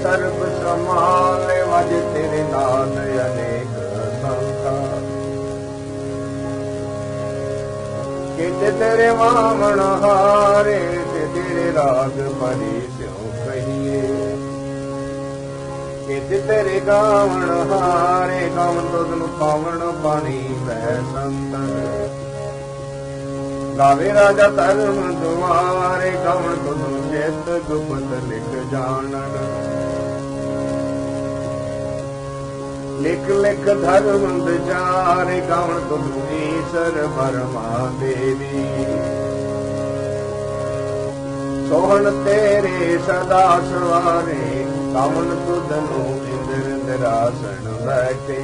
SERB समाले वज तेरे नाद अनेक संखा कित तेरे वामन हारे ते तेरे राग परी स्यों कहिए कित तेरे गावण हारे गावण तुधनु पावण पानी वह संतर गावे राजा धर्म दुआरे गावण तुधनु चेत गुप्त लिख जानन लिख लिख धर्म विचारे गावण तुधनु ईश्वर परमा देवी सोहन तेरे सदा सवारे गावण तुधनु इंद्र इंद्रासन बैठे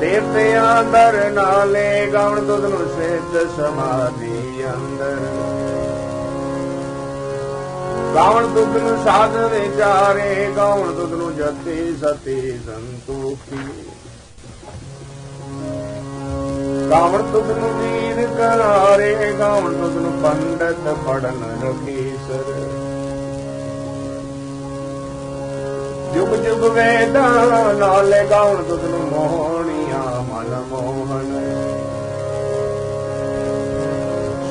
देवते अंदर नाले गावण तुधनु सिद्ध समाधि अंदर गावण तुधनु साध विचारे गावण तुधनु जति सती संतोखी गावण तुधनु वीर करारे गावण तुधनु पंडित पढ़न रखीसर जुग जुग वेद नाले गावण तुधनु मोहनिया मन मोहन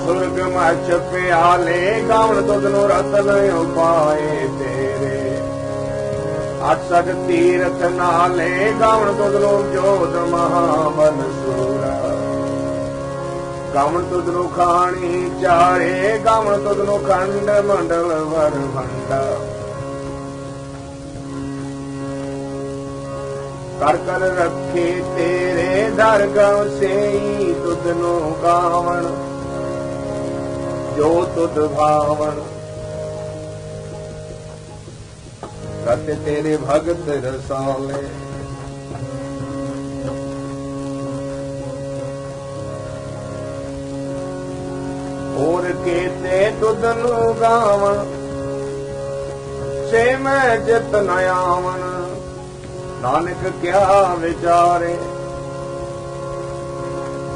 सुर्ग मच प्याले गावण तुधनु रतन उपाए तेरे अठसठ तीरथ नाले गावण तुधनु जोध महाबल सूरा गावण तुधनु खाणी चारे गावण तुधनु खंड मंडल वर भंडा कर कर रखे तेरे दरगाह से ही तुधनु गावण जो तुध भावण रत तेरे भगत रसाले और केते तुधनु गावण से मैं जित नयावन नानक क्या विचारे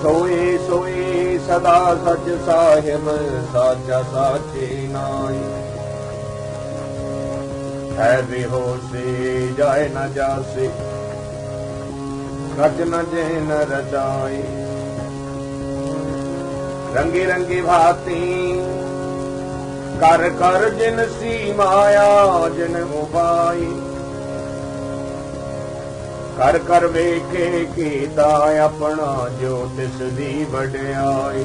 सोए सोए सदा सच साहिब साचा साचे नाई है बेहोशी जाए न जासे रच न जे न रचाई रंगी रंगी भाती कर कर जिन सी माया जिन उपाई कर कर वेखे कीता अपना जो तिस दी वड्याई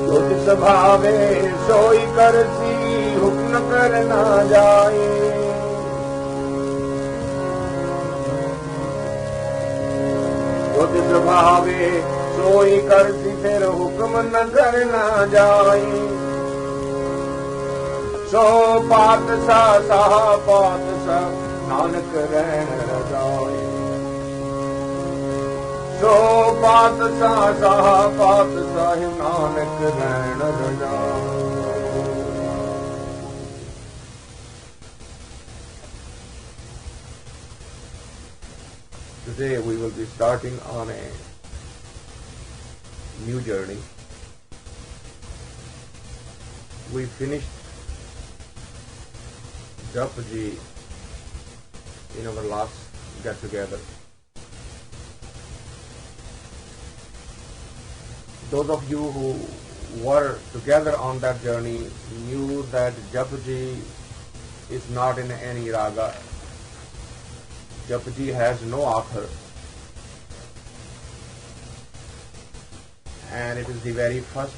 जो तिस भावे सोई करसी हुक्म कर ना जाए जो तिस भावे सोई करसी फिर हुक्म न कर ना जाए सो पातशाह साह पातशाह नानक रहन रजाए सो पातशाह साह पातशाह नानक रहन रजाए। Today we will be starting on a new journey. We finished Japji in our last get together. Those of you who were together on that journey knew that Japji is not in any raga. Japji has no author, and it is the very first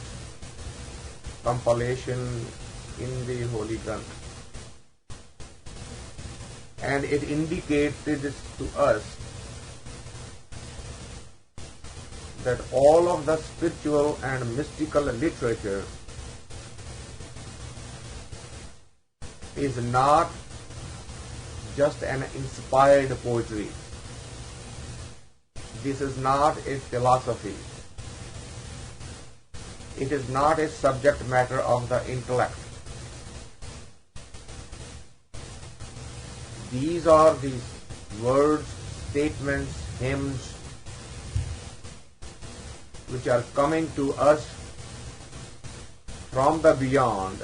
compilation in the Holy Granth. And it indicated to us that all of the spiritual and mystical literature is not just an inspired poetry. This is not a philosophy. It is not a subject matter of the intellect. These are the words, statements, hymns which are coming to us from the beyond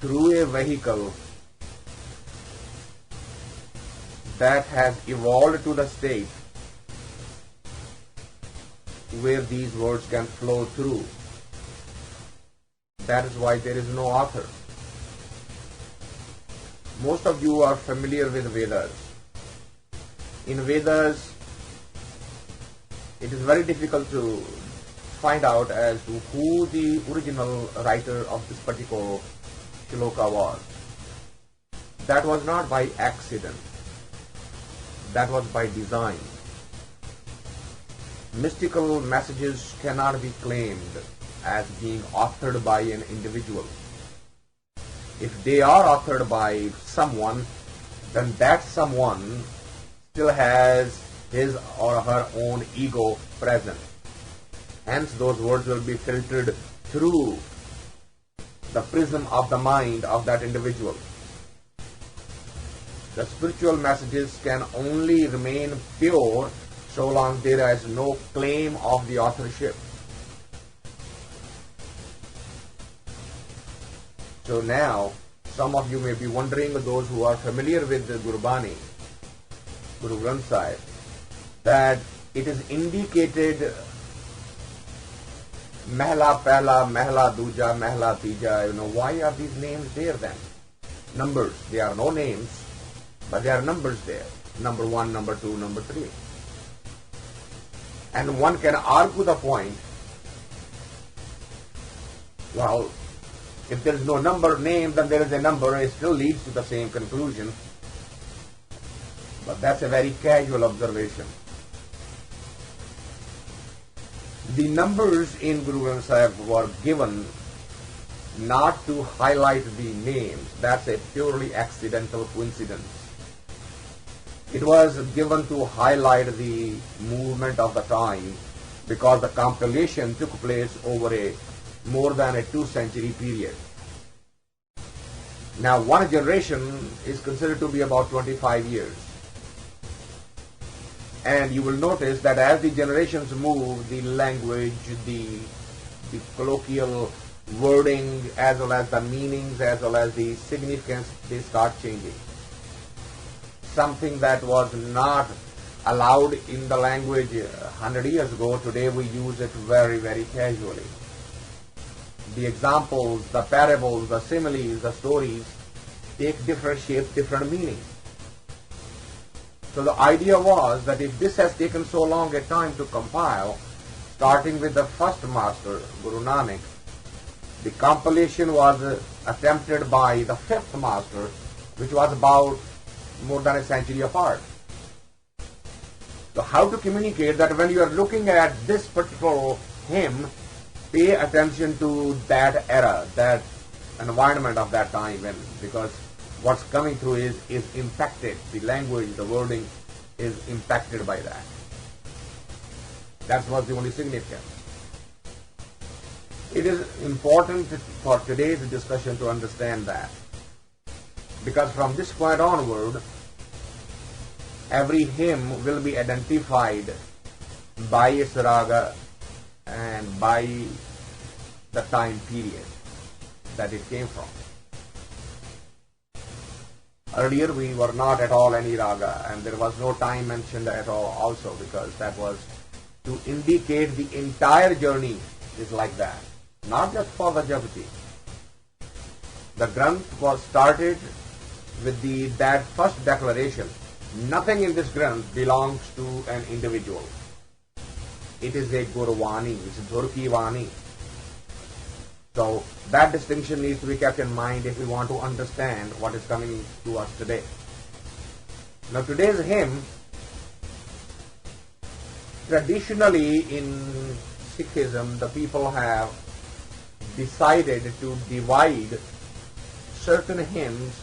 through a vehicle that has evolved to the state where these words can flow through. That is why there is no author. Most of you are familiar with Vedas. In Vedas, it is very difficult to find out as to who the original writer of this particular shloka was. That was not by accident. That was by design. Mystical messages cannot be claimed as being authored by an individual. If they are authored by someone, then that someone still has his or her own ego present. Hence those words will be filtered through the prism of the mind of that individual. The spiritual messages can only remain pure so long there is no claim of the authorship. So now, some of you may be wondering, those who are familiar with the Gurbani, Guru Granth Sahib, that it is indicated Mehla Pehla, Mehla Duja, Mehla Tija. Why are these names there then? Numbers. They are no names, but there are numbers there. Number 1, number 2, number 3. And one can argue the point, well, if there is no number named, then there is a number. It still leads to the same conclusion. But that's a very casual observation. The numbers in Guru Granth Sahib were given not to highlight the names. That's a purely accidental coincidence. It was given to highlight the movement of the time because the compilation took place over a more than a 2-century period. Now, one generation is considered to be about 25 years. And you will notice that as the generations move, the language, the colloquial wording, as well as the meanings, as well as the significance, they start changing. Something that was not allowed in the language 100 years ago, today we use it very, very casually. The examples, the parables, the similes, the stories take different shapes, different meanings. So the idea was that if this has taken so long a time to compile, starting with the first master, Guru Nanak, the compilation was attempted by the fifth master, which was about more than a century apart. So how to communicate that when you are looking at this particular hymn, pay attention to that era, that environment of that time, because what's coming through is impacted. The language, the wording is impacted by that. That was the only significance. It is important for today's discussion to understand that, because from this point onward, every hymn will be identified by its raga and by the time period that it came from. Earlier we were not at all any raga, and there was no time mentioned at all also, because that was to indicate the entire journey is like that, not just for the Japji. The Granth was started with that first declaration. Nothing in this Granth belongs to an individual. It is a Gurvani, it's a Dhurki Vani. So that distinction needs to be kept in mind if we want to understand what is coming to us today. Now today's hymn, traditionally in Sikhism, the people have decided to divide certain hymns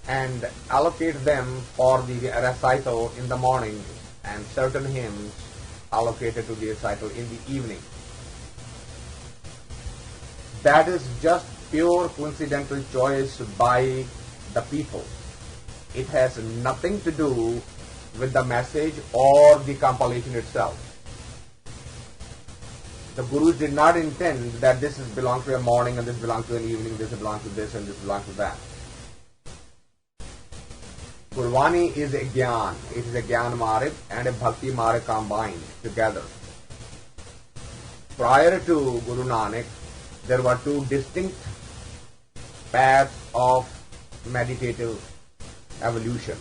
and allocate them for the recital in the morning, and certain hymns allocated to the recital in the evening. That is just pure coincidental choice by the people. It has nothing to do with the message or the compilation itself. The Gurus did not intend that this belongs to a morning and this belongs to an evening, this belongs to this and this belongs to that. Gurvani is a Gyan. It is a Gyan Marg and a Bhakti Marg combined together. Prior to Guru Nanak, there were two distinct paths of meditative evolution.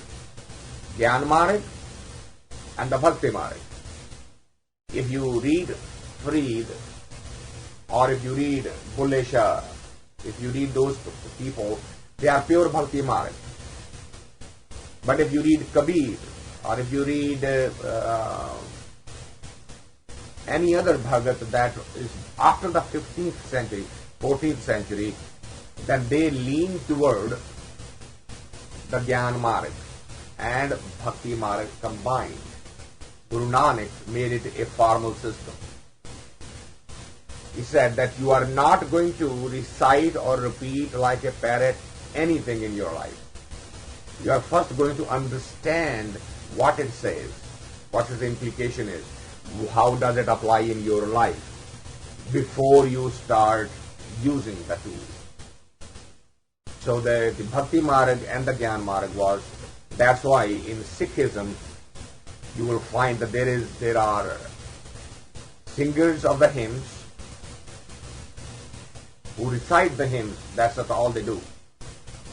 Gyan Marg and the Bhakti Marg. If you read Farid or if you read Bulle Shah, if you read those people, they are pure Bhakti Marg. But if you read Kabir or if you read any other Bhagat that is after the 15th century, 14th century, then they lean toward the Gyan Marg and Bhakti Marg combined. Guru Nanak made it a formal system. He said that you are not going to recite or repeat like a parrot anything in your life. You are first going to understand what it says, what its implication is, how does it apply in your life before you start using the tool. So the Bhakti Marg and the Gyan Marg was, that's why in Sikhism you will find that there are singers of the hymns who recite the hymns, that's all they do.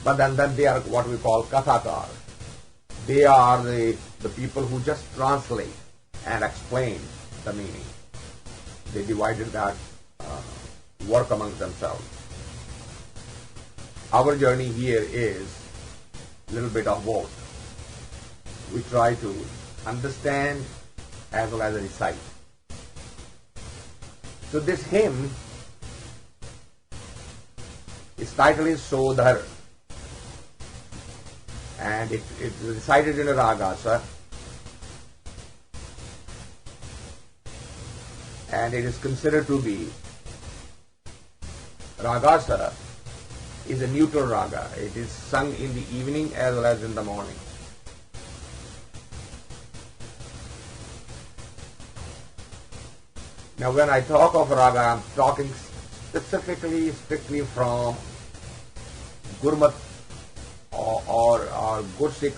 But then they are what we call Kathakar. They are the people who just translate and explain the meaning. They divided that work among themselves. Our journey here is a little bit of both. We try to understand as well as recite. So this hymn, its title is Sodhar, and it is recited in a ragasa, and it is considered to be ragasa is a neutral raga. It is sung in the evening as well as in the morning. Now when I talk of raga, I am talking specifically, strictly from Gurmat or Gursikh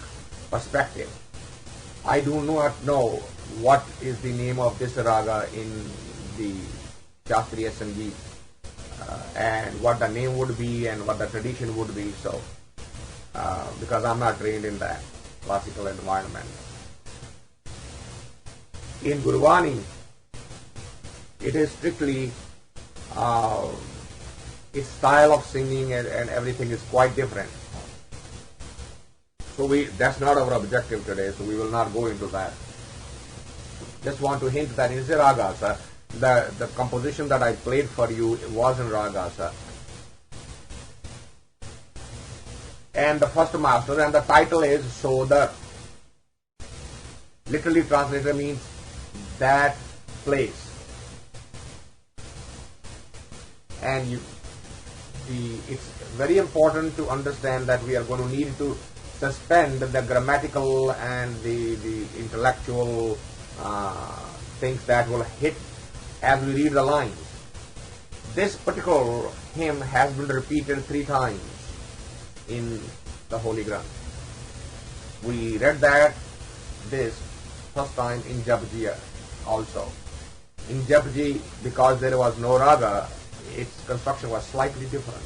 perspective. I do not know what is the name of this raga in the Shastriya Sangeet and what the name would be and what the tradition would be, so because I'm not trained in that classical environment. In Gurvani, it is strictly its style of singing and everything is quite different. So that's not our objective today, so we will not go into that. Just want to hint that in the ragasa, the composition that I played for you was in ragasa. And the first master, and the title is Sodhar. Literally translated means that place. And it's very important to understand that we are going to need to suspend the grammatical and the intellectual things that will hit as we read the lines. This particular hymn has been repeated 3 times in the Holy Granth. We read this first time in Japji also. In Japji, because there was no raga, its construction was slightly different.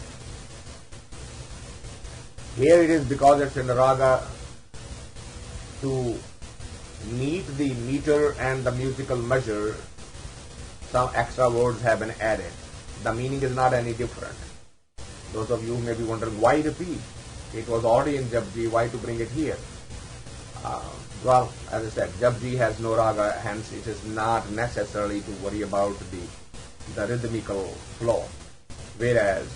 Here it is because it's in the raga, to meet the meter and the musical measure, some extra words have been added. The meaning is not any different. Those of you may be wondering, why repeat? It was already in Japji, why to bring it here? Well, as I said, Japji has no raga, hence it is not necessarily to worry about the rhythmical flow. Whereas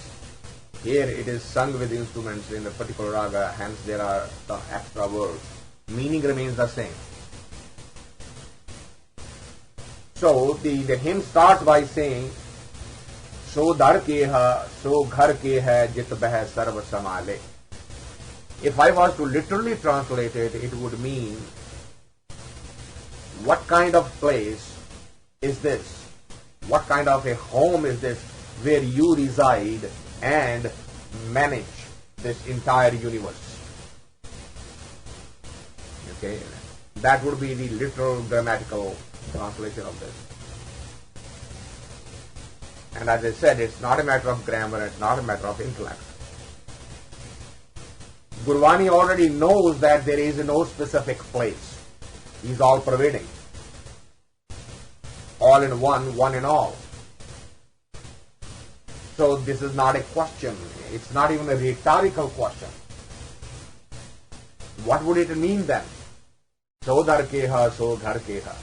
here it is sung with instruments in a particular raga, hence there are some extra words. Meaning remains the same. So the hymn starts by saying, So dar ke ha, so ghar ke hai, jit beh sarv samale. If I was to literally translate it, it would mean, what kind of place is this What kind of a home is this where you reside and manage this entire universe? Okay, that would be the literal grammatical translation of this. And as I said, it's not a matter of grammar, it's not a matter of intellect. Gurbani already knows that there is no specific place. He's all pervading. All in one, one in all. So this is not a question. It's not even a rhetorical question. What would it mean then? So dar keha, so ghar keha.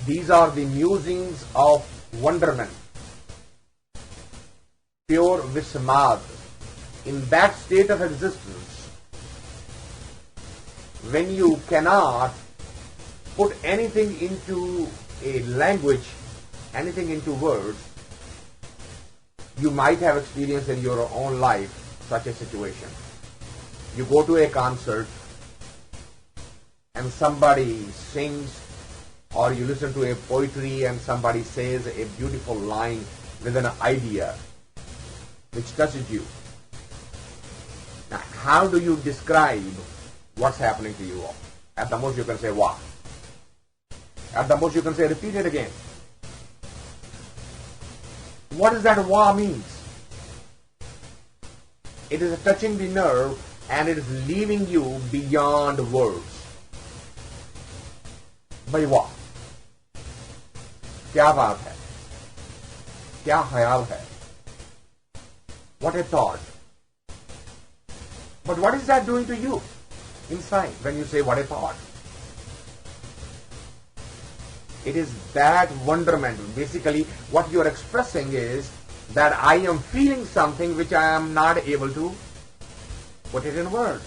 These are the musings of wonderment, pure vismad. In that state of existence, when you cannot put anything into a language, anything into words, you might have experienced in your own life such a situation. You go to a concert and somebody sings, or you listen to a poetry and somebody says a beautiful line with an idea which touches you. Now, how do you describe what's happening to you? At the most you can say, wow. At the most you can say, repeat it again. What does that wow means? It is touching the nerve and it is leaving you beyond words. Bhai wow. क्या बात है? क्या ख्याल है? What a thought. But what is that doing to you inside when you say what a thought? It is that wonderment. Basically, what you are expressing is that I am feeling something which I am not able to put it in words.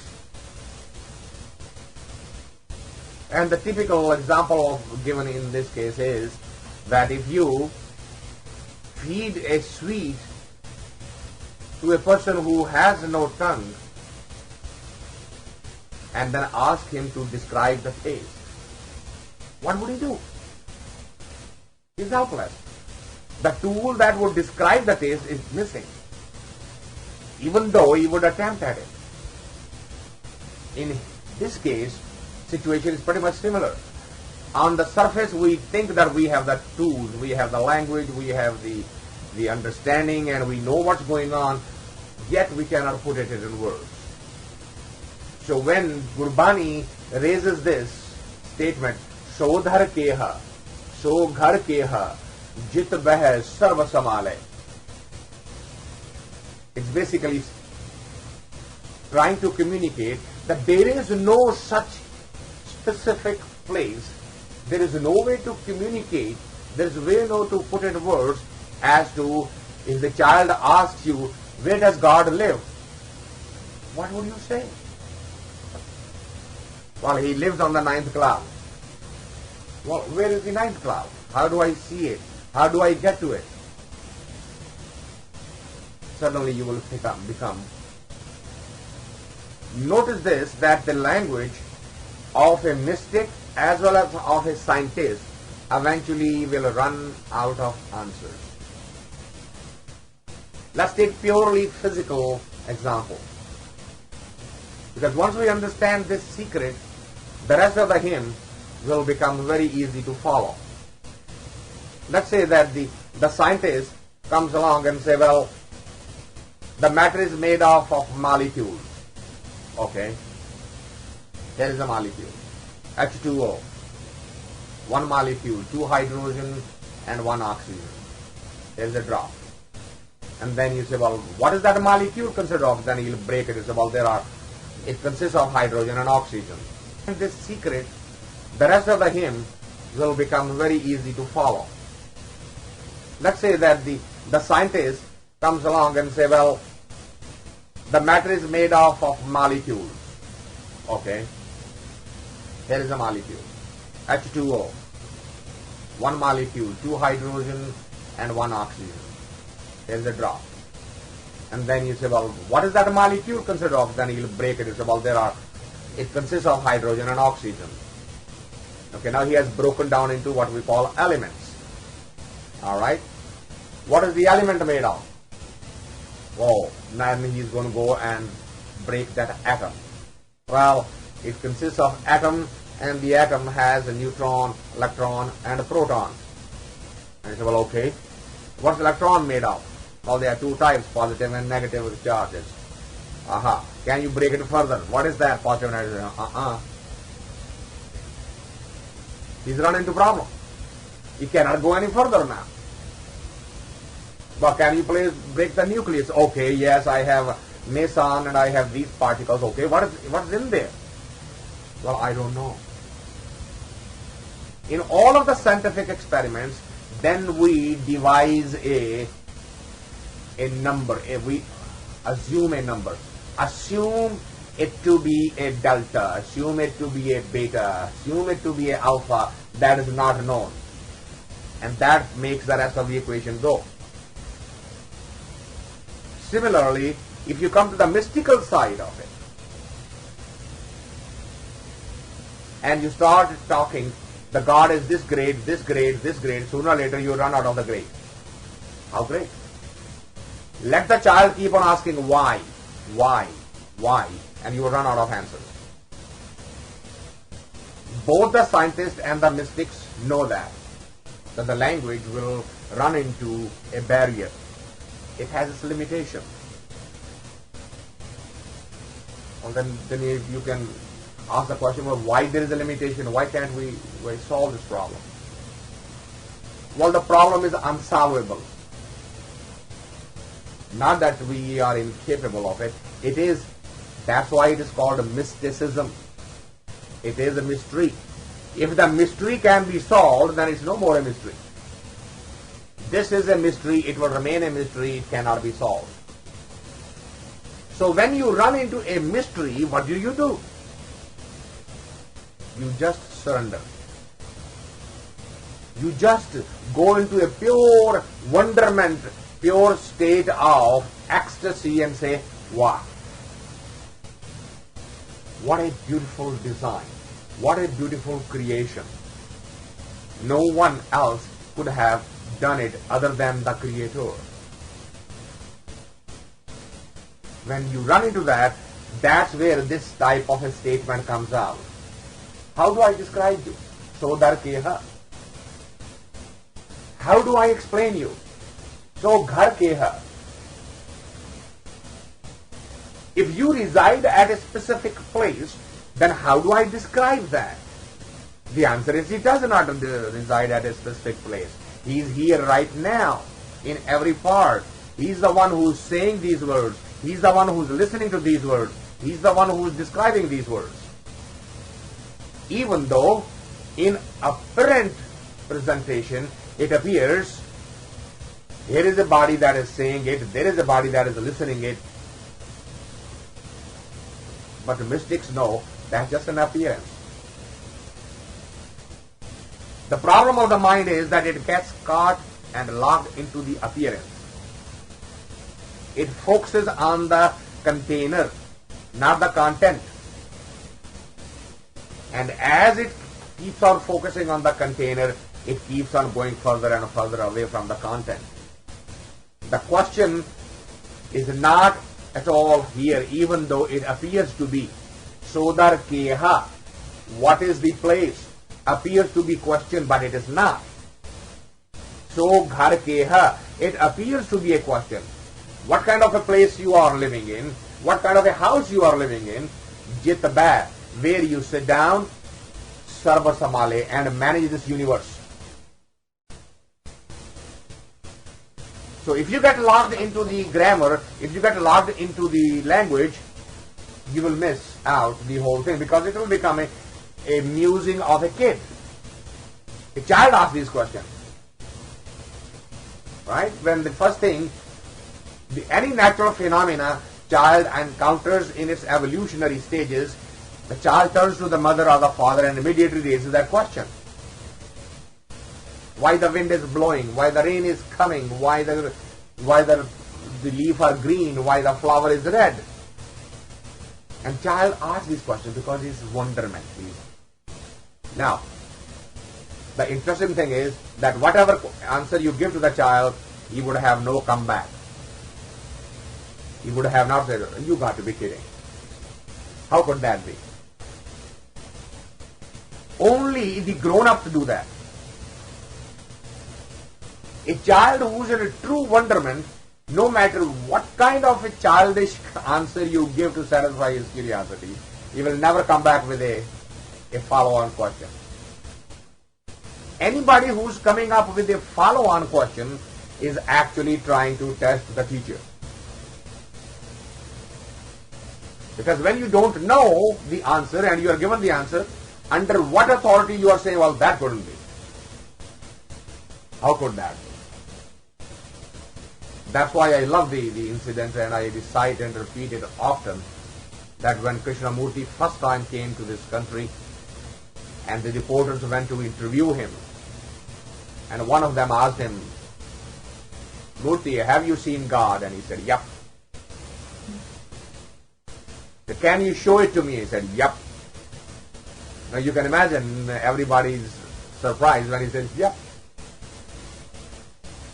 And the typical example given in this case is that if you feed a sweet to a person who has no tongue and then ask him to describe the taste, what would he do? He's helpless. The tool that would describe the taste is missing, even though he would attempt at it. In this case, situation is pretty much similar. On the surface, we think that we have the tools, we have the language, we have the understanding, and we know what's going on, yet we cannot put it in words. So when Gurbani raises this statement, so dhar keha, so ghar keha, jit beh sarva samale, it's basically trying to communicate that there is no such specific place. There is no way to communicate, there is way no to put in words as to if the child asks you, where does God live? What would you say? Well, he lives on the 9th cloud. Well, where is the 9th cloud? How do I see it? How do I get to it? Suddenly you will become. Notice this, that the language of a mystic as well as of a scientist eventually will run out of answers. Let's take purely physical example. Because once we understand this secret, the rest of the hymn will become very easy to follow. Let's say that the scientist comes along and say, well, the matter is made of molecules. Okay. Here is a molecule. H2O. One molecule, 2 hydrogen and 1 oxygen. There is a drop. And then you say, well, what is that molecule consist of? Then you'll break it. You say, well, it consists of hydrogen and oxygen. And this secret, the rest of the hymn will become very easy to follow. Let's say that the scientist comes along and say, well, the matter is made of molecules. Okay. Here is a molecule. H2O. 1 molecule, 2 hydrogen and 1 oxygen. There is a drop. And then you say, well, what is that molecule consist of? Then you'll break it. You say, well, it consists of hydrogen and oxygen. Okay, now he has broken down into what we call elements. Alright? What is the element made of? Oh, then he's going to go and break that atom. Well, it consists of atom, and the atom has a neutron, electron, and a proton. And you say, well, okay, what's electron made of? Well, there are two types, positive and negative charges. Aha. Can you break it further? What is that, positive and negative? He's run into problem. He cannot go any further now. But can you break the nucleus? Okay, yes, I have meson and I have these particles. Okay, what's in there? Well, I don't know. In all of the scientific experiments, then we devise a number. We assume a number. Assume it to be a delta. Assume it to be a beta. Assume it to be a alpha. That is not known. And that makes the rest of the equation go. Similarly, if you come to the mystical side of it, and you start talking, the God is this grade, this grade, this grade, sooner or later you run out of the grade. How great? Let the child keep on asking why, and you will run out of answers. Both the scientists and the mystics know that the language will run into a barrier. It has its limitation. And then you can ask the question, well, why there is a limitation? Why can't we solve this problem? Well, the problem is unsolvable. Not that we are incapable of it. It is. That's why it is called a mysticism. It is a mystery. If the mystery can be solved, then it's no more a mystery. This is a mystery. It will remain a mystery. It cannot be solved. So when you run into a mystery, what do? You just surrender. You just go into a pure wonderment, pure state of ecstasy and say, wow, what a beautiful design. What a beautiful creation. No one else could have done it other than the Creator. When you run into that, that's where this type of a statement comes out. How do I describe you? So dar keha. How do I explain you? So ghar keha. If you reside at a specific place, then how do I describe that? The answer is he does not reside at a specific place. He is here right now, in every part. He's the one who's saying these words. He's the one who's listening to these words. He's the one who's describing these words. Even though in apparent presentation it appears here is a body that is saying it, there is a body that is listening it, but the mystics know that's just an appearance. The problem of the mind is that it gets caught and locked into the appearance. It focuses on the container, not the content. And as it keeps on focusing on the container, it keeps on going further and further away from the content. The question is not at all here, even though it appears to be. Sodar keha, what is the place? Appears to be question, but it is not. So ghar keha, it appears to be a question. What kind of a place you are living in? What kind of a house you are living in? Jitba, where you sit down, sarva samale, and manage this universe. So if you get locked into the grammar, if you get locked into the language, you will miss out the whole thing, because it will become a musing of a kid. A child asks these questions. Right? When the first thing, any natural phenomena child encounters in its evolutionary stages, the child turns to the mother or the father and immediately raises that question. Why the wind is blowing, why the rain is coming, why the leaves are green, why the flower is red. And child asks these questions because it's wonderment. Now, The interesting thing is that whatever answer you give to the child, he would have no comeback. He would have not said, "You got to be kidding." How could that be? Only the grown-ups do that. A child who's in a true wonderment, no matter what kind of a childish answer you give to satisfy his curiosity, he will never come back with a follow-on question. Anybody who's coming up with a follow-on question is actually trying to test the teacher. Because when you don't know the answer and you are given the answer, under what authority you are saying, well, that couldn't be. How could that be? That's why I love the incident, and I recite and repeat it often, that when Krishnamurti first time came to this country and the reporters went to interview him, and one of them asked him, "Murti, have you seen God?" And he said, "Yup." "Can you show it to me?" He said, "Yup." Now you can imagine everybody's surprise when he says, "Yup."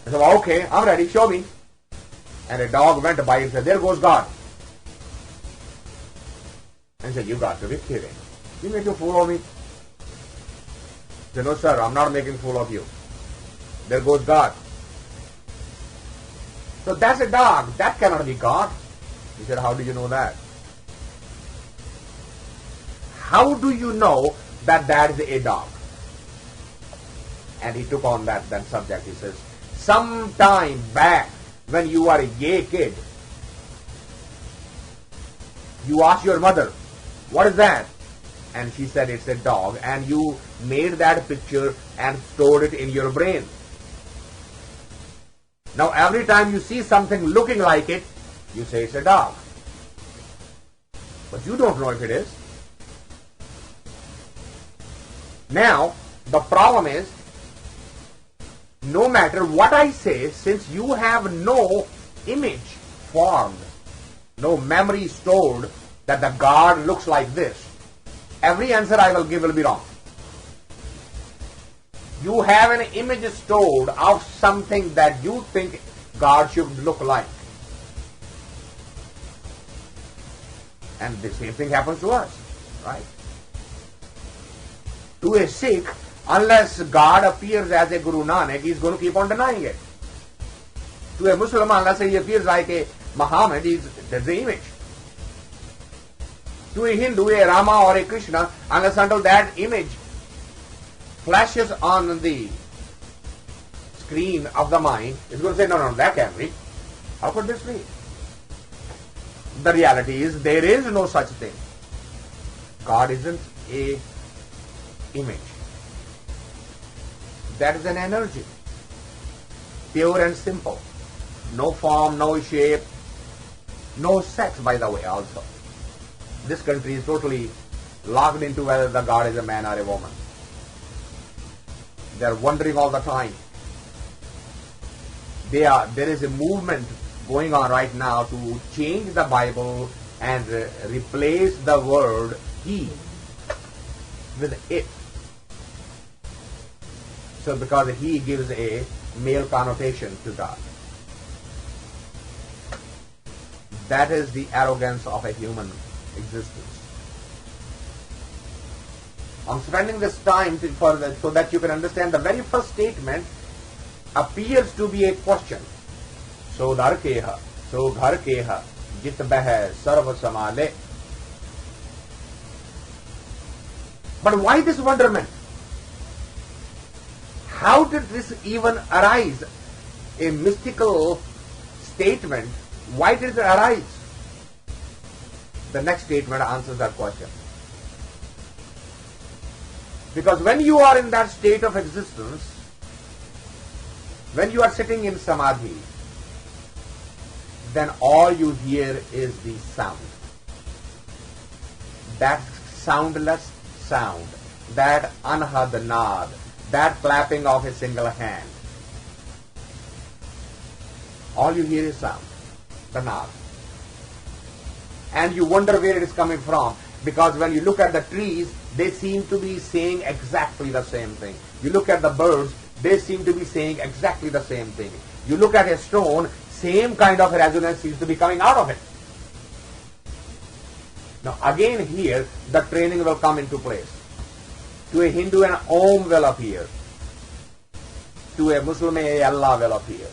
I said, "Well, okay, I'm ready, show me." And a dog went by and said, "There goes God." And he said, "You got to be kidding. You make a fool of me?" He said, "No, sir, I'm not making a fool of you. There goes God." "So that's a dog. That cannot be God." He said, "How do you know that?" "How do you know that that is a dog?" And he took on that subject. He says, "Some time back, when you were a gay kid, you asked your mother, 'What is that?' And she said, 'It's a dog.' And you made that picture and stored it in your brain. Now every time you see something looking like it, you say it's a dog. But you don't know if it is. Now, the problem is, no matter what I say, since you have no image formed, no memory stored that the God looks like this, every answer I will give will be wrong. You have an image stored of something that you think God should look like. And the same thing happens to us, right? To a Sikh, unless God appears as a Guru Nanak, he is going to keep on denying it. To a Muslim, unless he appears like a Muhammad, there's the image. To a Hindu, a Rama or a Krishna, unless until that image flashes on the screen of the mind, it's going to say, no, that can't be. How could this be? The reality is, there is no such thing. God isn't a image. That is an energy, pure and simple. No form, no shape, no sex, by the way, also. This country is totally locked into whether the God is a man or a woman. They are wondering all the time. There is a movement going on right now to change the Bible and replace the word he with it. So because he gives a male connotation to God. That is the arrogance of a human existence. I'm spending this time so that you can understand the very first statement appears to be a question. So dar keha, so ghar keha, jit beh sarv samale. But why this wonderment? How did this even arise? A mystical statement. Why did it arise? The next statement answers that question. Because when you are in that state of existence, when you are sitting in samadhi, then all you hear is the sound. That soundless sound, that anhad naad, that clapping of a single hand. All you hear is sound, the naad. And you wonder where it is coming from, because when you look at the trees, they seem to be saying exactly the same thing. You look at the birds, they seem to be saying exactly the same thing. You look at a stone, same kind of resonance seems to be coming out of it. Now again here, the training will come into place. To a Hindu, an Om will appear. To a Muslim, a Allah will appear.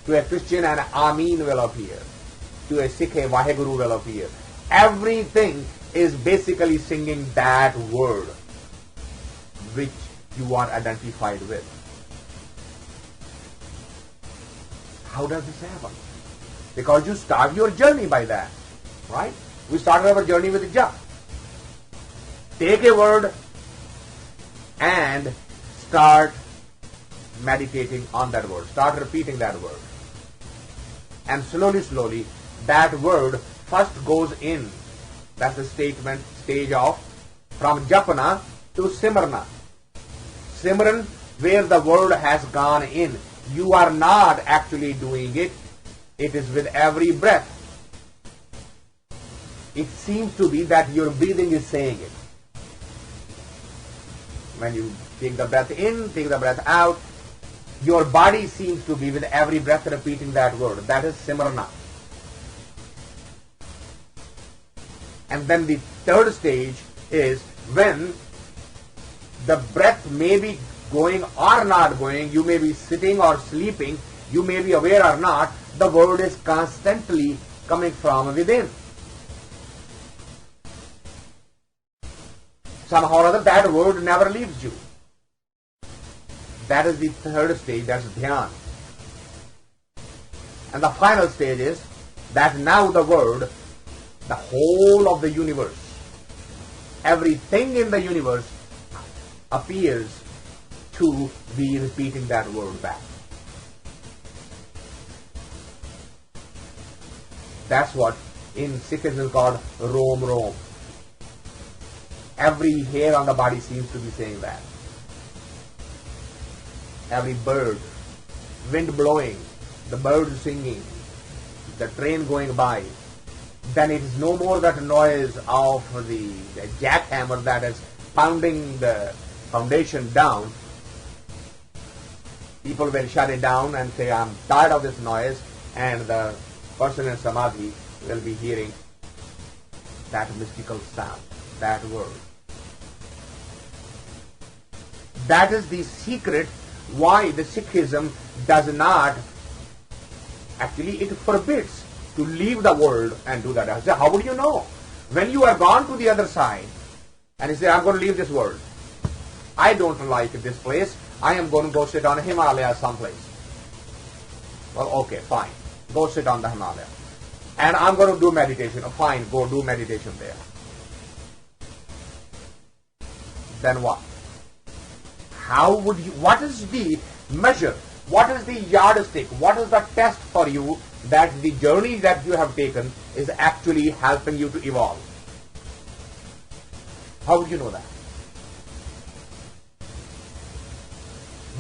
To a Christian, an Ameen will appear. To a Sikh, a Vaheguru will appear. Everything is basically singing that word which you are identified with. How does this happen? Because you start your journey by that, right? We started our journey with jap. Take a word and start meditating on that word. Start repeating that word. And slowly, that word first goes in. That's the stage of from Japana to Simrana. Simran, where the word has gone in. You are not actually doing it. It is with every breath. It seems to be that your breathing is saying it. When you take the breath in, take the breath out, your body seems to be with every breath repeating that word. That is Simrana. And then the third stage is when the breath may be going or not going, you may be sitting or sleeping, you may be aware or not, the word is constantly coming from within. Somehow or other, that word never leaves you. That is the third stage, that's dhyan. And the final stage is that now the word, the whole of the universe, everything in the universe appears to be repeating that word back. That's what in Sikhism is called Rom Rom. Every hair on the body seems to be saying that. Every bird, wind blowing, the birds singing, the train going by, then it is no more that noise of the jackhammer that is pounding the foundation down. People will shut it down and say, I'm tired of this noise, and the person in Samadhi will be hearing that mystical sound, that word. That is the secret why the Sikhism does not, actually it forbids to leave the world and do that. I say, how would you know? When you are gone to the other side and you say, I'm going to leave this world. I don't like this place. I am going to go sit on a Himalaya someplace. Well, okay, fine. Go sit on the Himalaya. And I'm going to do meditation. Oh, fine, go do meditation there. Then what? How would you, what is the measure? What is the yardstick? What is the test for you that the journey that you have taken is actually helping you to evolve? How would you know that?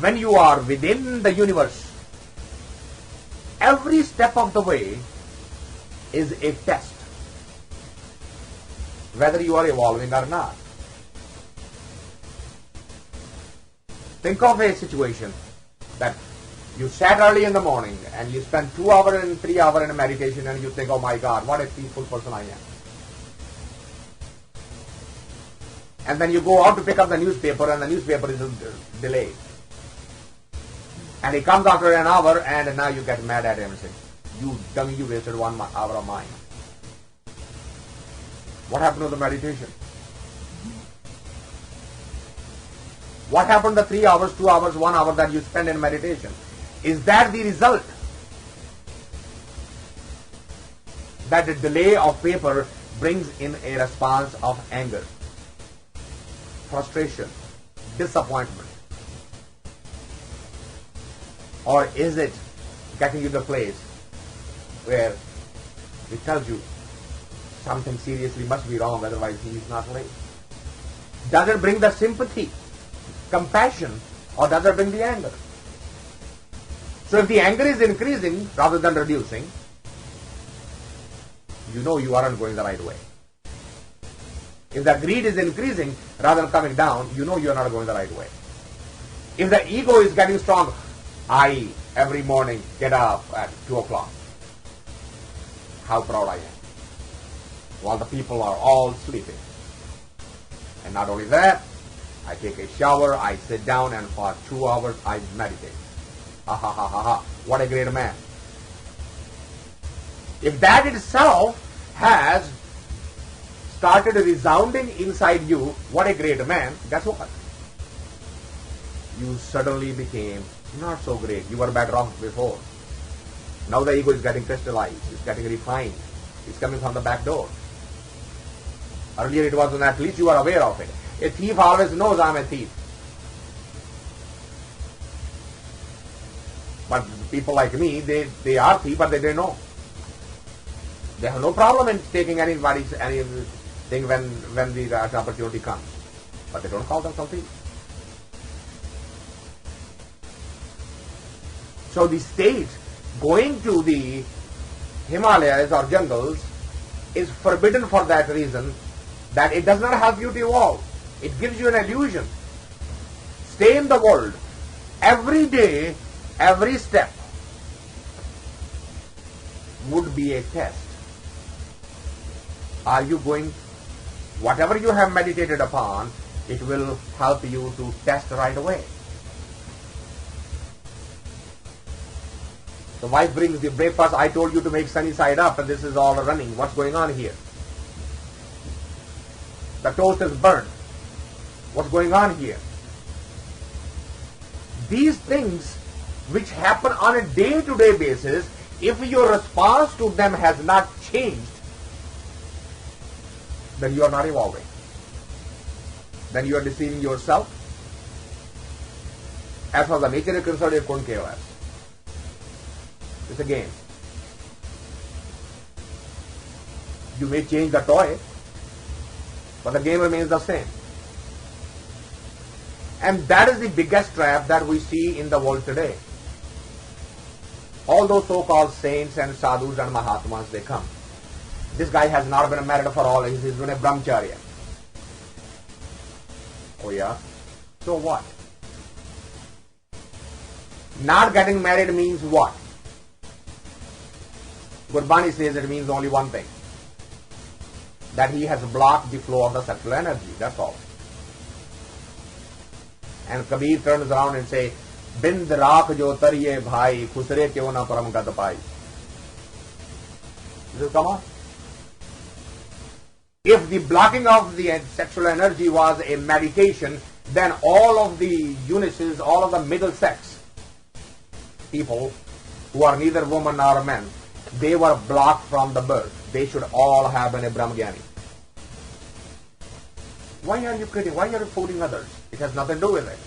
When you are within the universe, every step of the way is a test, whether you are evolving or not. Think of a situation that you sat early in the morning and you spend 2 hours and 3 hours in meditation and you think, oh my God, what a peaceful person I am. And then you go out to pick up the newspaper and the newspaper is delayed. And he comes after an hour and now you get mad at him and say, you dummy, you wasted 1 hour of mine. What happened to the meditation? What happened to the 3 hours, 2 hours, 1 hour that you spend in meditation? Is that the result? That the delay of paper brings in a response of anger, frustration, disappointment? Or is it getting you to the place where it tells you something seriously must be wrong, otherwise he is not late? Does it bring the sympathy, compassion, or does it bring the anger? So if the anger is increasing rather than reducing, you know you aren't going the right way. If the greed is increasing rather than coming down, you know you are not going the right way. If the ego is getting strong, I every morning get up at 2 o'clock. How proud I am. While the people are all sleeping. And not only that, I take a shower, I sit down, and for 2 hours I meditate. Ha ha ha ha ha. What a great man. If that itself has started resounding inside you, what a great man, guess what? You suddenly became not so great. You were better off before. Now the ego is getting crystallized, it's getting refined, it's coming from the back door. Earlier it wasn't, at least you are aware of it. A thief always knows I'm a thief. But people like me, they are thieves, but they don't know. They have no problem in taking anybody's anything when the opportunity comes. But they don't call themselves thieves. So the state going to the Himalayas or jungles is forbidden for that reason, that it does not help you to evolve. It gives you an illusion. Stay in the world. Every day, every step would be a test. Are you going, whatever you have meditated upon, it will help you to test right away. The wife brings the breakfast. I told you to make sunny side up, and this is all running. What's going on here? The toast is burnt. What's going on here? These things which happen on a day-to-day basis, if your response to them has not changed, then you are not evolving. Then you are deceiving yourself. As far as the nature is concerned, you couldn't care less. It's a game. You may change the toy, but the game remains the same. And that is the biggest trap that we see in the world today. All those so-called saints and sadhus and mahatmas, they come. This guy has not been married for all, he's been a brahmacharya. Oh yeah? So what? Not getting married means what? Gurbani says it means only one thing. That he has blocked the flow of the sexual energy, that's all. And Kabir turns around and says, Bind rakh jo tariye bhai, khusre kyo na param gat pai. Come on. If the blocking of the sexual energy was a meditation, then all of the unices, all of the middle sex people who are neither woman nor men, they were blocked from the birth. They should all have been a Brahmajnani. Why are you kidding? Why are you fooling others? It has nothing to do with it.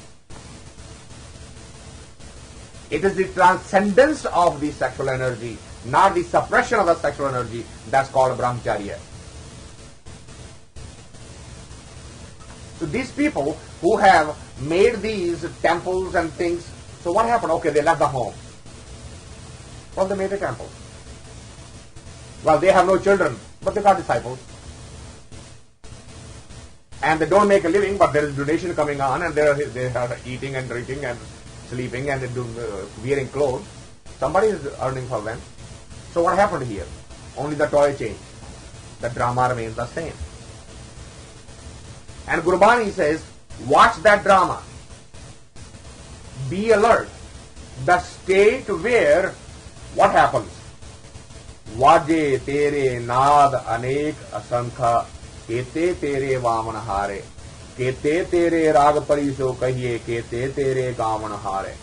It is the transcendence of the sexual energy, not the suppression of the sexual energy, that's called Brahmacharya. So these people who have made these temples and things, so what happened? Okay, they left the home. Well, they made a temple. Well, they have no children, but they got disciples. And they don't make a living, but there is donation coming on, and they are eating and drinking and sleeping and wearing clothes. Somebody is earning for them. So what happened here? Only the toy changed. The drama remains the same. And Gurbani says, watch that drama. Be alert. The state where, what happens? Vaje tere naad anek asankha, kete tere vaman hare, kete tere rag pariso kahiye, kete tere gaman hare.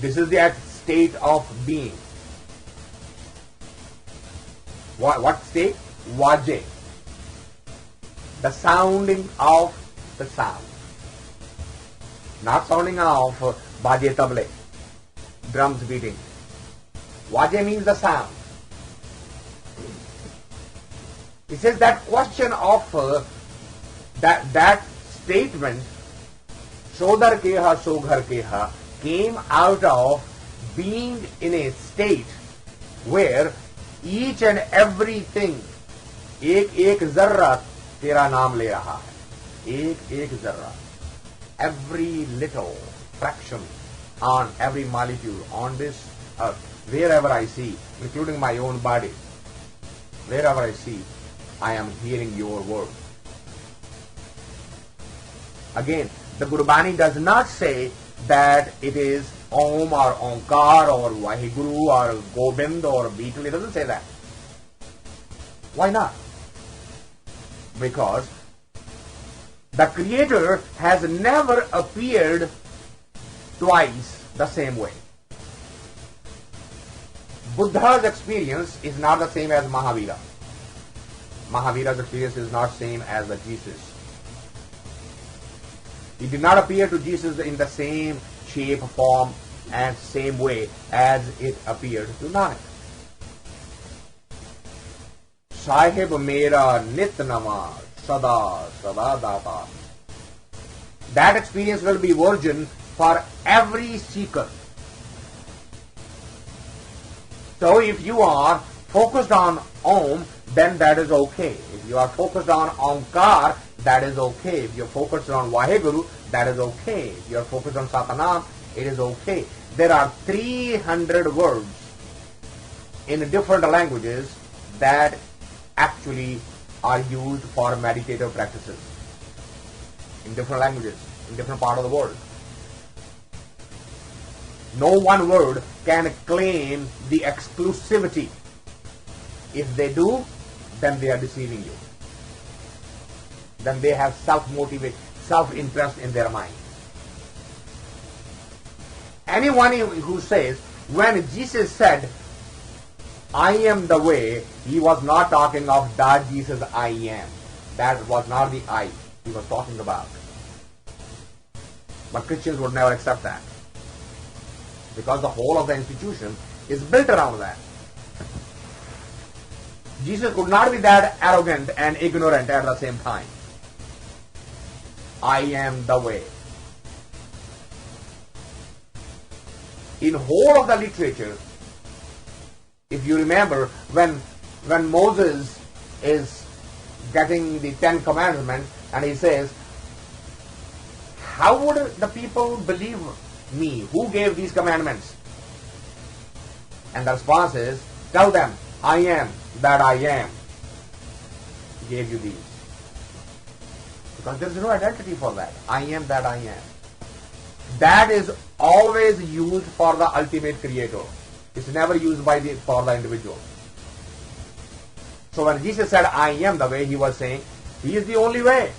This is the state of being. What state? Vaje. The sounding of the sound. Not sounding of baje table, drums beating. Vaje means the sound. He says that question of that statement, Shodhar keha soghar keha, came out of being in a state where each and everything, ek zarra तेरा नाम ले रहा है, एक एक जर्रा. every little fraction, on every molecule on this earth, wherever I see, including my own body, wherever I see, I am hearing your word. Again, the Gurbani does not say that it is Om or Omkar or Vaheguru or Gobind or Beetle. It doesn't say that. Why not? Because the Creator has never appeared twice the same way. Buddha's experience is not the same as Mahavira. Mahavira's experience is not same as the Jesus. He did not appear to Jesus in the same shape, form and same way as it appeared to Nanak. Sahib mera nit nama sada sada data. That experience will be virgin for every seeker. So if you are focused on Om, then that is okay. If you are focused on Omkar, that is okay. If you are focused on Vaheguru, that is okay. If you are focused on Satanam, it is okay. There are 300 words in different languages that actually are used for meditative practices. In different languages, in different part of the world. No one word can claim the exclusivity. If they do, then they are deceiving you. Then they have self-interest in their mind. Anyone who says, when Jesus said, I am the way, he was not talking of that Jesus I am. That was not the I he was talking about. But Christians would never accept that, because the whole of the institution is built around that. Jesus could not be that arrogant and ignorant at the same time. I am the way. In whole of the literature, if you remember, when Moses is getting the 10 Commandments and he says, how would the people believe me? Who gave these commandments? And the response is, tell them, I am that I am gave you these. Because there is no identity for that. I am that I am. That is always used for the ultimate creator. It's never used for the individual. So when Jesus said, I am the way, he was saying, he is the only way.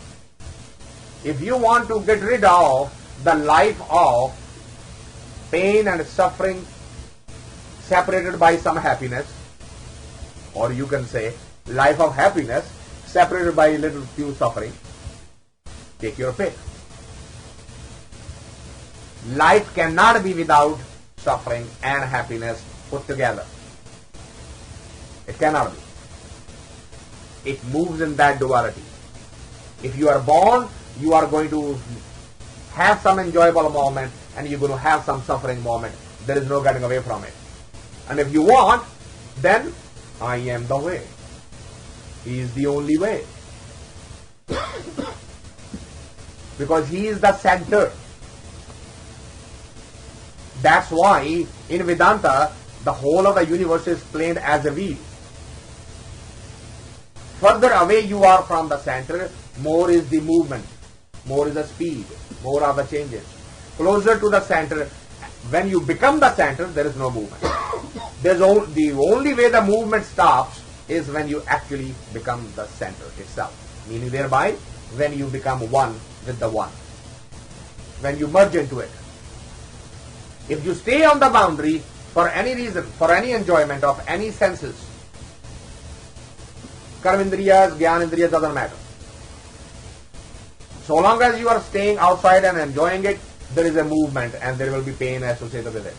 If you want to get rid of the life of pain and suffering separated by some happiness, or you can say life of happiness separated by a little few suffering, take your pick. Life cannot be without suffering and happiness put together. It cannot be. It moves in that duality. If you are born, you are going to have some enjoyable moment and you're going to have some suffering moment. There is no getting away from it. And if you want, then I am the way. He is the only way. Because he is the center. That's why in Vedanta, the whole of the universe is planned as a wheel. Further away you are from the center, more is the movement, more is the speed, more are the changes. Closer to the center, when you become the center, there is no movement. The only way the movement stops is when you actually become the center itself. Meaning thereby, when you become one with the one. When you merge into it. If you stay on the boundary for any reason, for any enjoyment of any senses, karmindriyas, jnanindriyas, doesn't matter. So long as you are staying outside and enjoying it, there is a movement and there will be pain associated with it.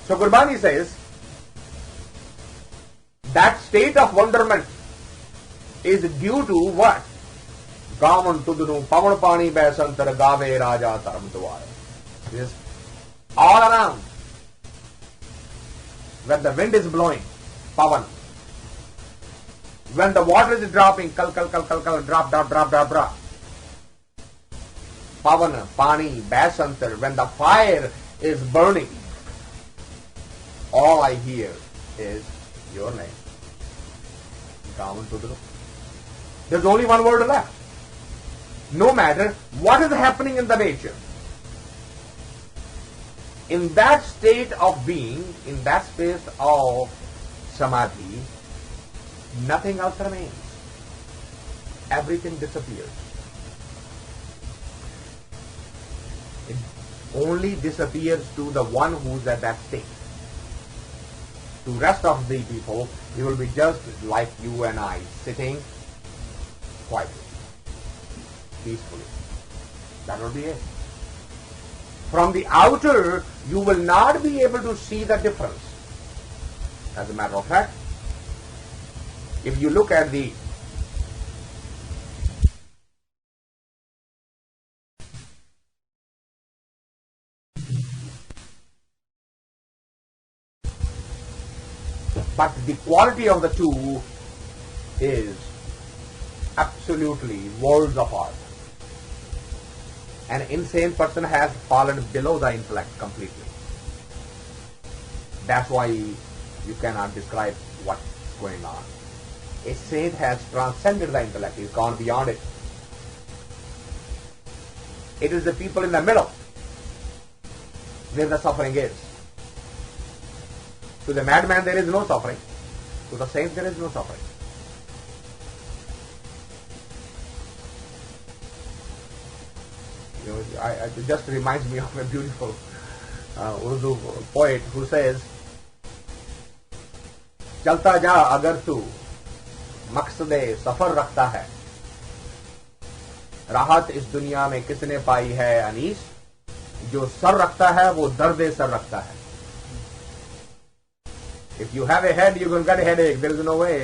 So Gurbani says, that state of wonderment is due to what? Gavan tudunu pavan pani baisantar gave raja taram tuwaya. It is all around. When the wind is blowing, pavan. When the water is dropping, kal kal kal kal kal, drop drop drop drop drop. Pavana, Pani, Basantar, when the fire is burning, all I hear is your name. Kavan. There's only one word left. No matter what is happening in the nature, in that state of being, in that space of samadhi, nothing else remains. Everything disappears. It only disappears to the one who's at that state. To rest of the people, you will be just like you and I, sitting quietly, peacefully. That will be it. From the outer, you will not be able to see the difference. As a matter of fact, if you look at the but the quality of the two is absolutely worlds apart. An insane person has fallen below the intellect completely. That's why you cannot describe what's going on. A saint has transcended the intellect, he's gone beyond it. It is the people in the middle where the suffering is. To the madman there is no suffering. To the saint there is no suffering. You know, it just reminds me of a beautiful Urdu poet who says, चलता जा अगर तू मकसदे सफर रखता है, राहत इस दुनिया में किसने पाई है अनीस, जो सर रखता है वो दर्द सर रखता है. If you have a head, you're going to get a headache. There is no way.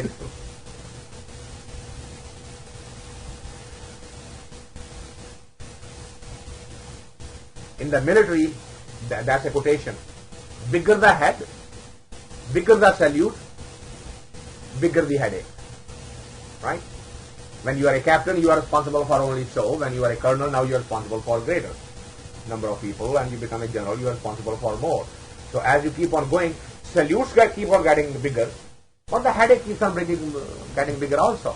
In the military, that's a quotation. Bigger the head, bigger the salute, bigger the headache. Right? When you are a captain, you are responsible for only so. When you are a colonel, now you are responsible for greater number of people. And you become a general, you are responsible for more. So as you keep on going, salutes keep on getting bigger, but the headache keeps on getting bigger also.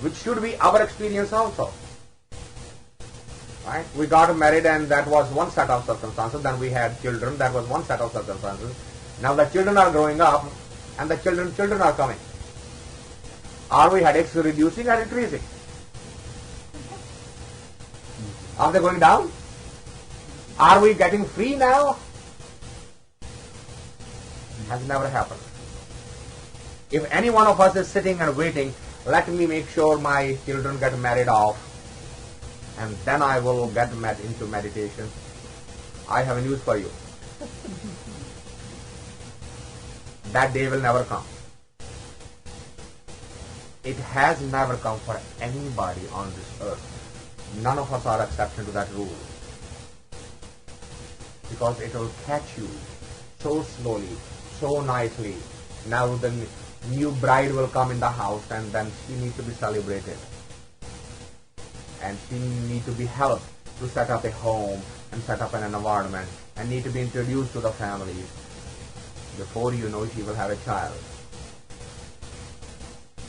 Which should be our experience also. Right? We got married and that was one set of circumstances. Then we had children, that was one set of circumstances. Now the children are growing up and the children are coming. Are we headaches reducing or increasing? Are they going down? Are we getting free now? Has never happened. If any one of us is sitting and waiting, let me make sure my children get married off and then I will get into meditation. I have a news for you. That day will never come. It has never come for anybody on this earth. None of us are exception to that rule. Because it will catch you so slowly, so nicely. Now the new bride will come in the house and then she needs to be celebrated. And she needs to be helped to set up a home and set up an environment and need to be introduced to the family. Before you know, she will have a child.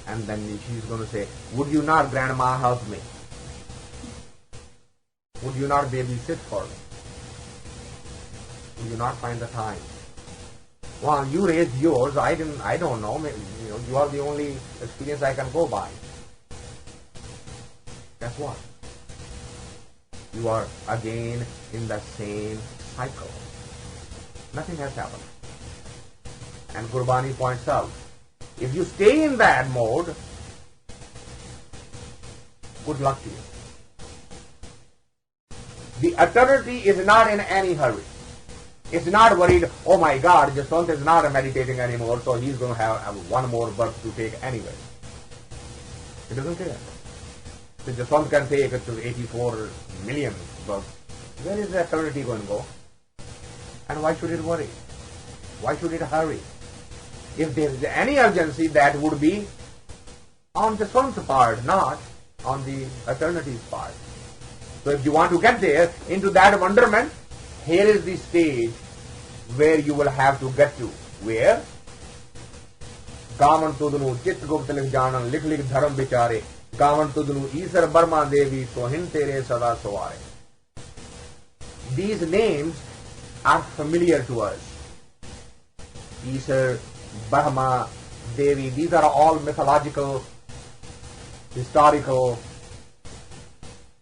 And then she's going to say, would you not, grandma, help me? Would you not babysit for me? Would you not find the time? Well, you raised yours. I don't know. Maybe, you are the only experience I can go by. Guess what? You are again in the same cycle. Nothing has happened. And Gurbani points out, if you stay in that mode, good luck to you. The eternity is not in any hurry. It's not worried, oh my God, Jaswant is not meditating anymore, so he's going to have one more birth to take anyway. He doesn't care. So Jaswant can take it to 84 million births. Where is the eternity going to go? And why should it worry? Why should it hurry? If there is any urgency, that would be on Jaswant's part, not on the eternity's part. So if you want to get there into that wonderment, here is the stage where you will have to get to. Where? गावन तुदनु चित गुप्त लिख जानन लिख लिख धर्म विचारे गावन तुदनु ईश्वर बर्मा देवी सोहिन तेरे सदा सवारे. These names are familiar to us. Ishar, Brahma, Devi, these are all mythological, historical.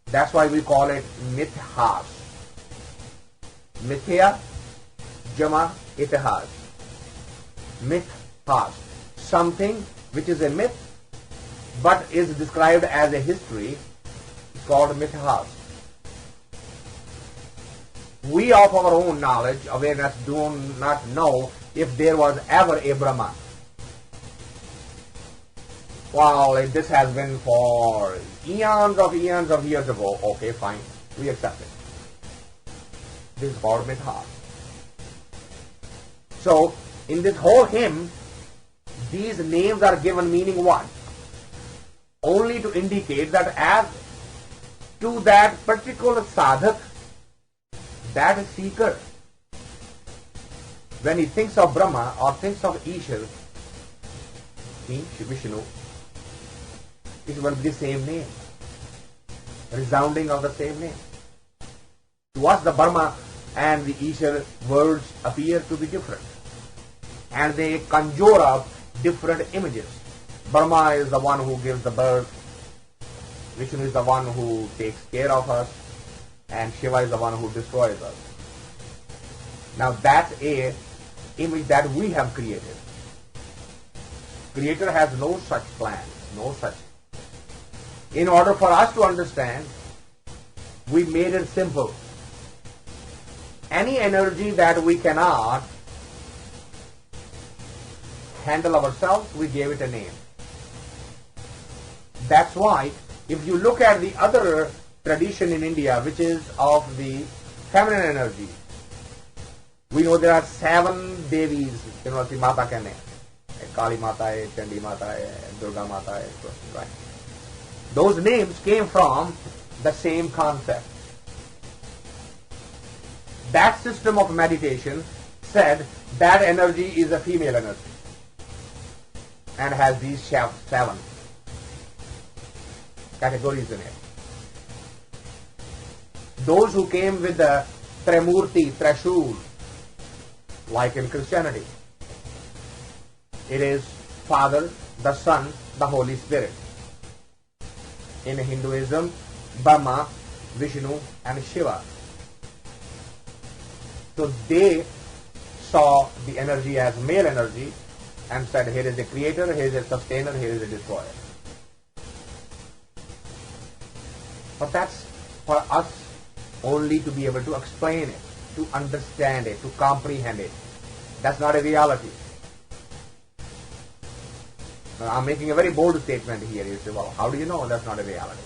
That's why we call it mithas. Mithya, Jama, Itihas. Mithas. Something which is a myth but is described as a history is called mithas. We of our own knowledge, awareness, do not know if there was ever a Brahma. Well, this has been for eons of years ago. Okay, fine. We accept it. This is called Mitha. So, in this whole hymn, these names are given meaning what? Only to indicate that as to that particular sadhak, that seeker, when he thinks of Brahma or thinks of Ishar, Vishnu, it will be the same name, resounding of the same name. To us, the Brahma and the Ishar words appear to be different, and they conjure up different images. Brahma is the one who gives the birth, Vishnu is the one who takes care of us, and Shiva is the one who destroys us. Now that's a image that we have created. Creator has no such plan, no such. In order for us to understand, we made it simple. Any energy that we cannot handle ourselves, we gave it a name. That's why if you look at the other tradition in India, which is of the feminine energy, we know there are 7 Devis, Tinwasi Mata kehne, Kali Mata hai, Chandi Mata hai, Durga Mata hai, right? Those names came from the same concept. That system of meditation said that energy is a female energy and has these 7 categories in it. Those who came with the Trimurti, Trishul, like in Christianity, it is Father, the Son, the Holy Spirit. In Hinduism, Brahma, Vishnu and Shiva. So they saw the energy as male energy and said, here is a creator, here is a sustainer, here is a destroyer. But that's for us only to be able to explain it, to understand it, to comprehend it. That's not a reality. Now, I'm making a very bold statement here. You say, well, how do you know that's not a reality?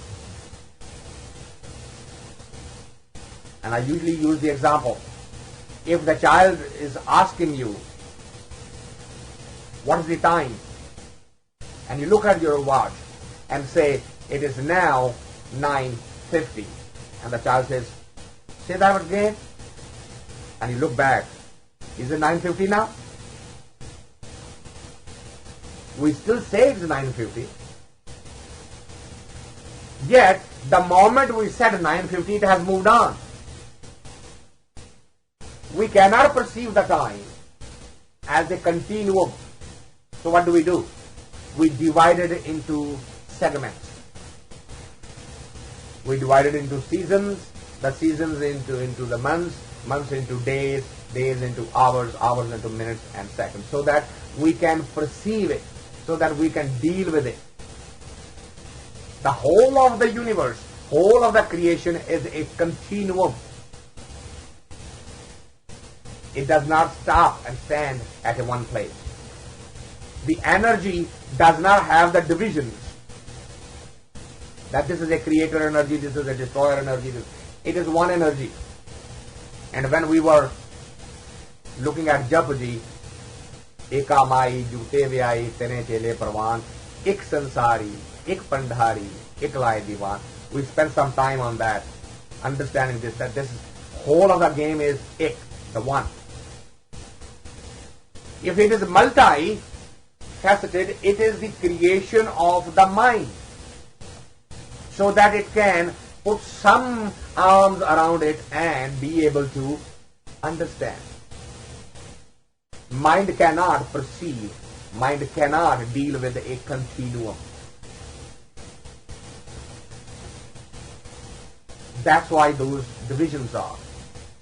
And I usually use the example. If the child is asking you, what is the time? And you look at your watch and say, it is now 9:50. And the child says, say that again. And you look back, is it 9:50 now? We still say it's 9:50. Yet, the moment we said 9:50, it has moved on. We cannot perceive the time as a continuum. So what do? We divide it into segments. We divide it into seasons, the seasons into the months, months into days, days into hours, hours into minutes and seconds, so that we can perceive it, so that we can deal with it. The whole of the universe, whole of the creation is a continuum. It does not stop and stand at a one place. The energy does not have the divisions. That this is a creator energy, this is a destroyer energy. It is one energy. And when we were looking at Japji, Eka Mai, Jute Vyai, Tene Chele Parvan, Ik Sansari, Ik Pandhari, Iklai Diwan. We spent some time on that, understanding this, that this whole of the game is Ik, the one. If it is multi-faceted, it is the creation of the mind, so that it can put some arms around it and be able to understand. Mind cannot perceive, mind cannot deal with a continuum. That's why those divisions are.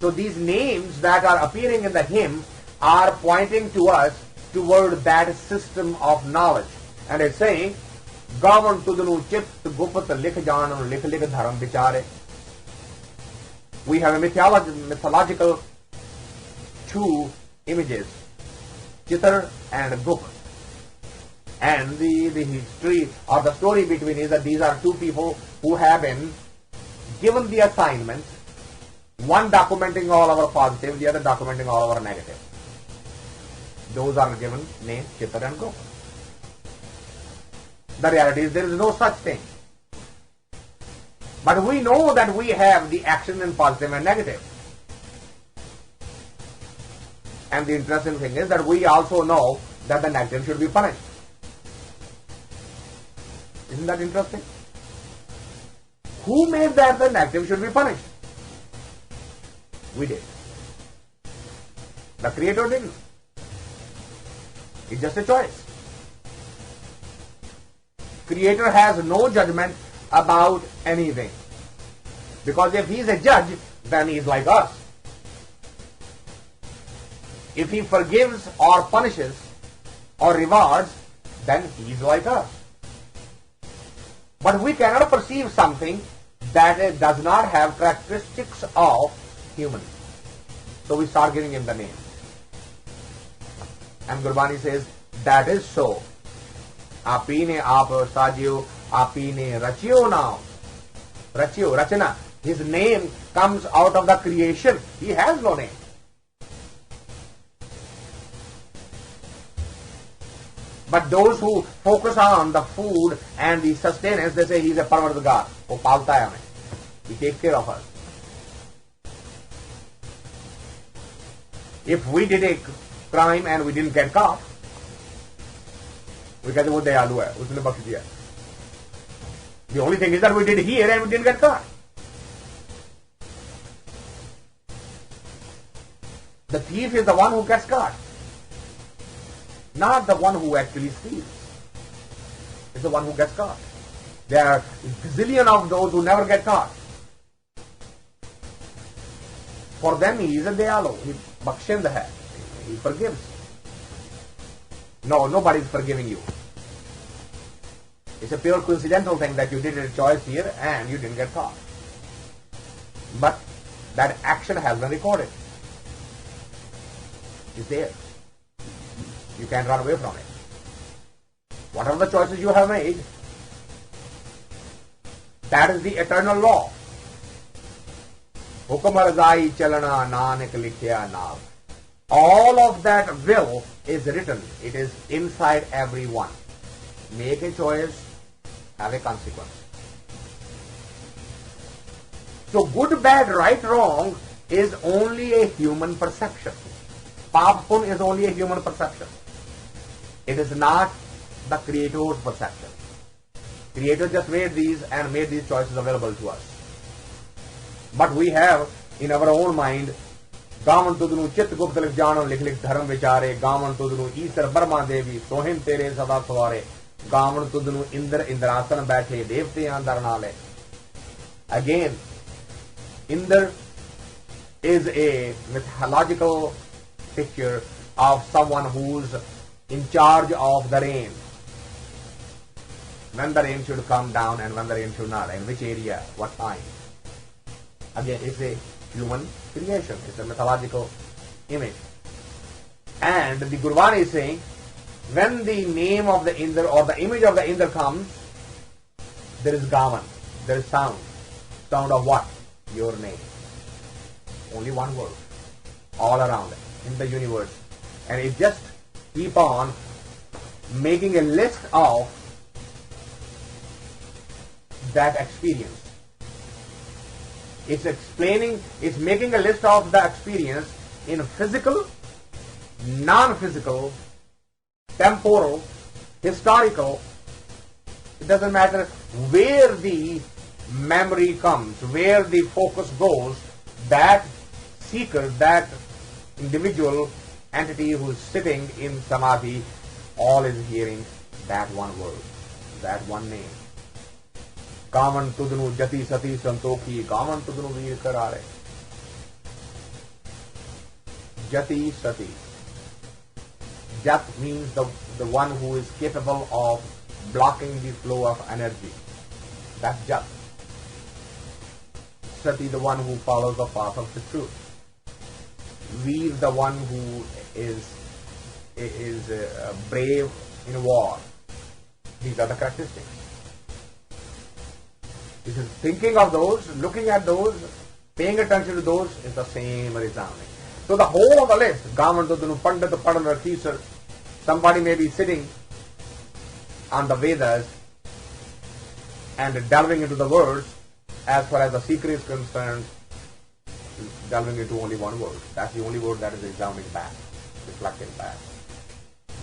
So these names that are appearing in the hymn are pointing to us toward that system of knowledge. And it's saying, Gavan tudnu chit gupat likh janan likh likh dharam vichare. We have a mythological two images, Chitar and Gupt. And the history or the story between is that these are two people who have been given the assignment, one documenting all our positive, the other documenting all our negative. Those are given names Chitar and Gupt. The reality is there is no such thing. But we know that we have the action in positive and negative. And the interesting thing is that we also know that the negative should be punished. Isn't that interesting? Who made that the negative should be punished? We did. The Creator didn't. It's just a choice. Creator has no judgment about anything. Because if he is a judge, then he is like us. If he forgives or punishes or rewards, then he is like us. But we cannot perceive something that does not have characteristics of human. So we start giving him the name. And Gurbani says, that is so. Apine aap sajyo, apine rachyo now. Rachyo, rachana. His name comes out of the creation. He has no name. But those who focus on the food and the sustenance, they say he is a Parvardigar. Wo palta hai hame. He takes care of us. If we did a crime and we didn't get caught, we कहते वो दयालु है, उसने बख्श दिया. The only thing is that we did here and we didn't get caught. The thief is the one who gets caught, not the one who actually steals. It's the one who gets caught. There are a gazillion of those who never get caught. For them, he is a dayalu. He bakshind hai. He forgives. No, nobody is forgiving you. It's a pure coincidental thing that you did a choice here and you didn't get caught. But that action has been recorded. It's there. You can't run away from it. Whatever the choices you have made, that is the eternal law. Hukam arzai chalana nanak likhya nav. All of that will is written. It is inside everyone. Make a choice, have a consequence. So good, bad, right, wrong is only a human perception. Paap pun is only a human perception. It is not the Creator's perception. Creator just made these and made these choices available to us. But we have in our own mind, Gavan tudnu chit gupt lik janan lik lik dharam vichare, Gavan tudnu Isar Brahma Devi, Sohin tere sada sware, Gavan tudnu Indra Indrasan baithe, Devte andar nale. Again, Indra is a mythological picture of someone who's in charge of the rain. When the rain should come down and when the rain should not, in which area, what time. Again, it's a human creation. It's a mythological image. And the Gurbani is saying, when the name of the Indra or the image of the Indra comes, there is Gavan, there is sound. Sound of what? Your name. Only one word. All around in the universe. And it just keep on making a list of that experience. It's explaining, it's making a list of the experience in physical, non-physical, temporal, historical. It doesn't matter where the memory comes, where the focus goes, that seeker, that individual entity who is sitting in samadhi, all is hearing that one word, that one name. Kaman tudnu jati sati santokhi, Kaman tudnu veer karare. Jati sati. Jat means the one who is capable of blocking the flow of energy. That's Jat. Sati, the one who follows the path of the truth. Veer, the one who is brave in war. These are the characteristics. This is thinking of those, looking at those, paying attention to those is the same resounding. So the whole of the list, Gaman Tudunu Pandit Padana teacher, somebody may be sitting on the Vedas and delving into the words. As far as the seeker is concerned, delving into only one word. That's the only word that is resounding back, reflecting back.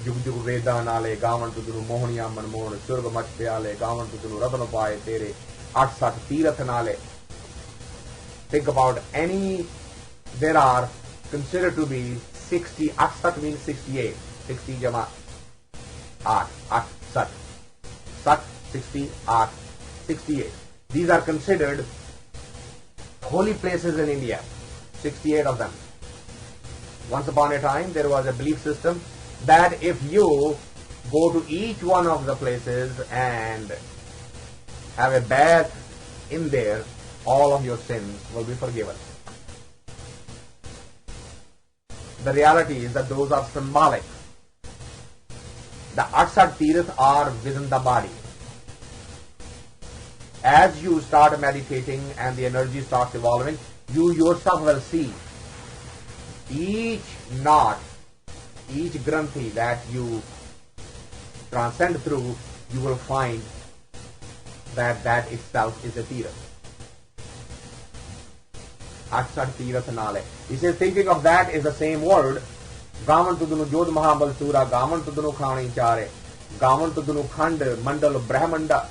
Jug Jug Veda Nale, Gaman Tudunu Mohniya Manmohan, Surga Mach Pyale, Gaman Tudunu Radhanapai Tere, Aksat Tirath Nale. Think about any, there are considered to be 60, Aksat means 68, 60 Jama, Aksat, Sat, 60, 68. These are considered holy places in India, 68 of them. Once upon a time, there was a belief system that if you go to each one of the places and have a bath in there, all of your sins will be forgiven. The reality is that those are symbolic. The Aksat Tirath are within the body. As you start meditating and the energy starts evolving, you yourself will see each knot, each granthi that you transcend through, you will find that itself is a tirath. Aksat Tirath Nale. He says thinking of that is the same word. Gaman Tudunu Jod Mahabal Sura, Gaman Tudunu Khani Chare, Gaman Tudunu Khand, Mandal Brahmanda.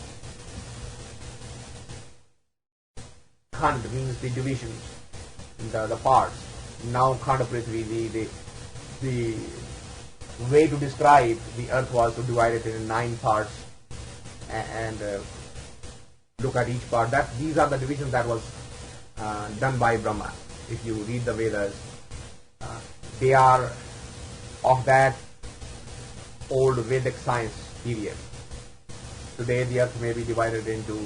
Khand means the divisions, the parts. Now Khand Prithvi, the way to describe the earth was to divide it in 9 parts and look at each part. These are the divisions that was done by Brahma. If you read the Vedas, they are of that old Vedic science period. Today the earth may be divided into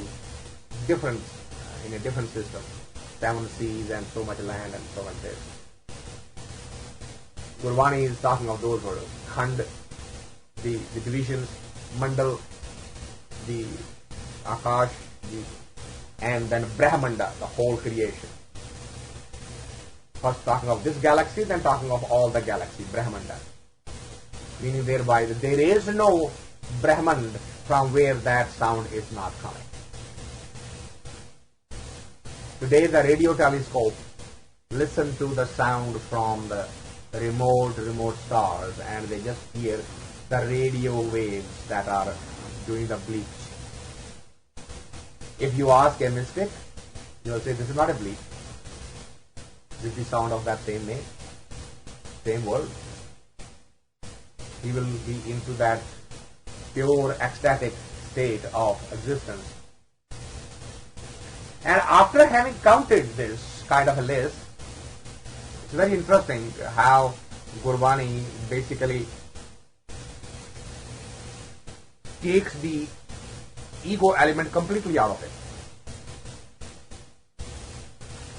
in a different system, 7 seas and so much land and so much this. Gurbani is talking of those words. Khand, the divisions, Mandal, the Akash, and then Brahmanda, the whole creation. First talking of this galaxy, then talking of all the galaxy, Brahmanda. Meaning thereby that there is no Brahman from where that sound is not coming. Today the radio telescope listen to the sound from the remote stars and they just hear the radio waves that are doing the bleach. If you ask a mystic, he will say this is not a bleach. This is the sound of that same name, same word. He will be into that pure ecstatic state of existence. And after having counted this kind of a list, it's very interesting how Gurbani basically takes the ego element completely out of it.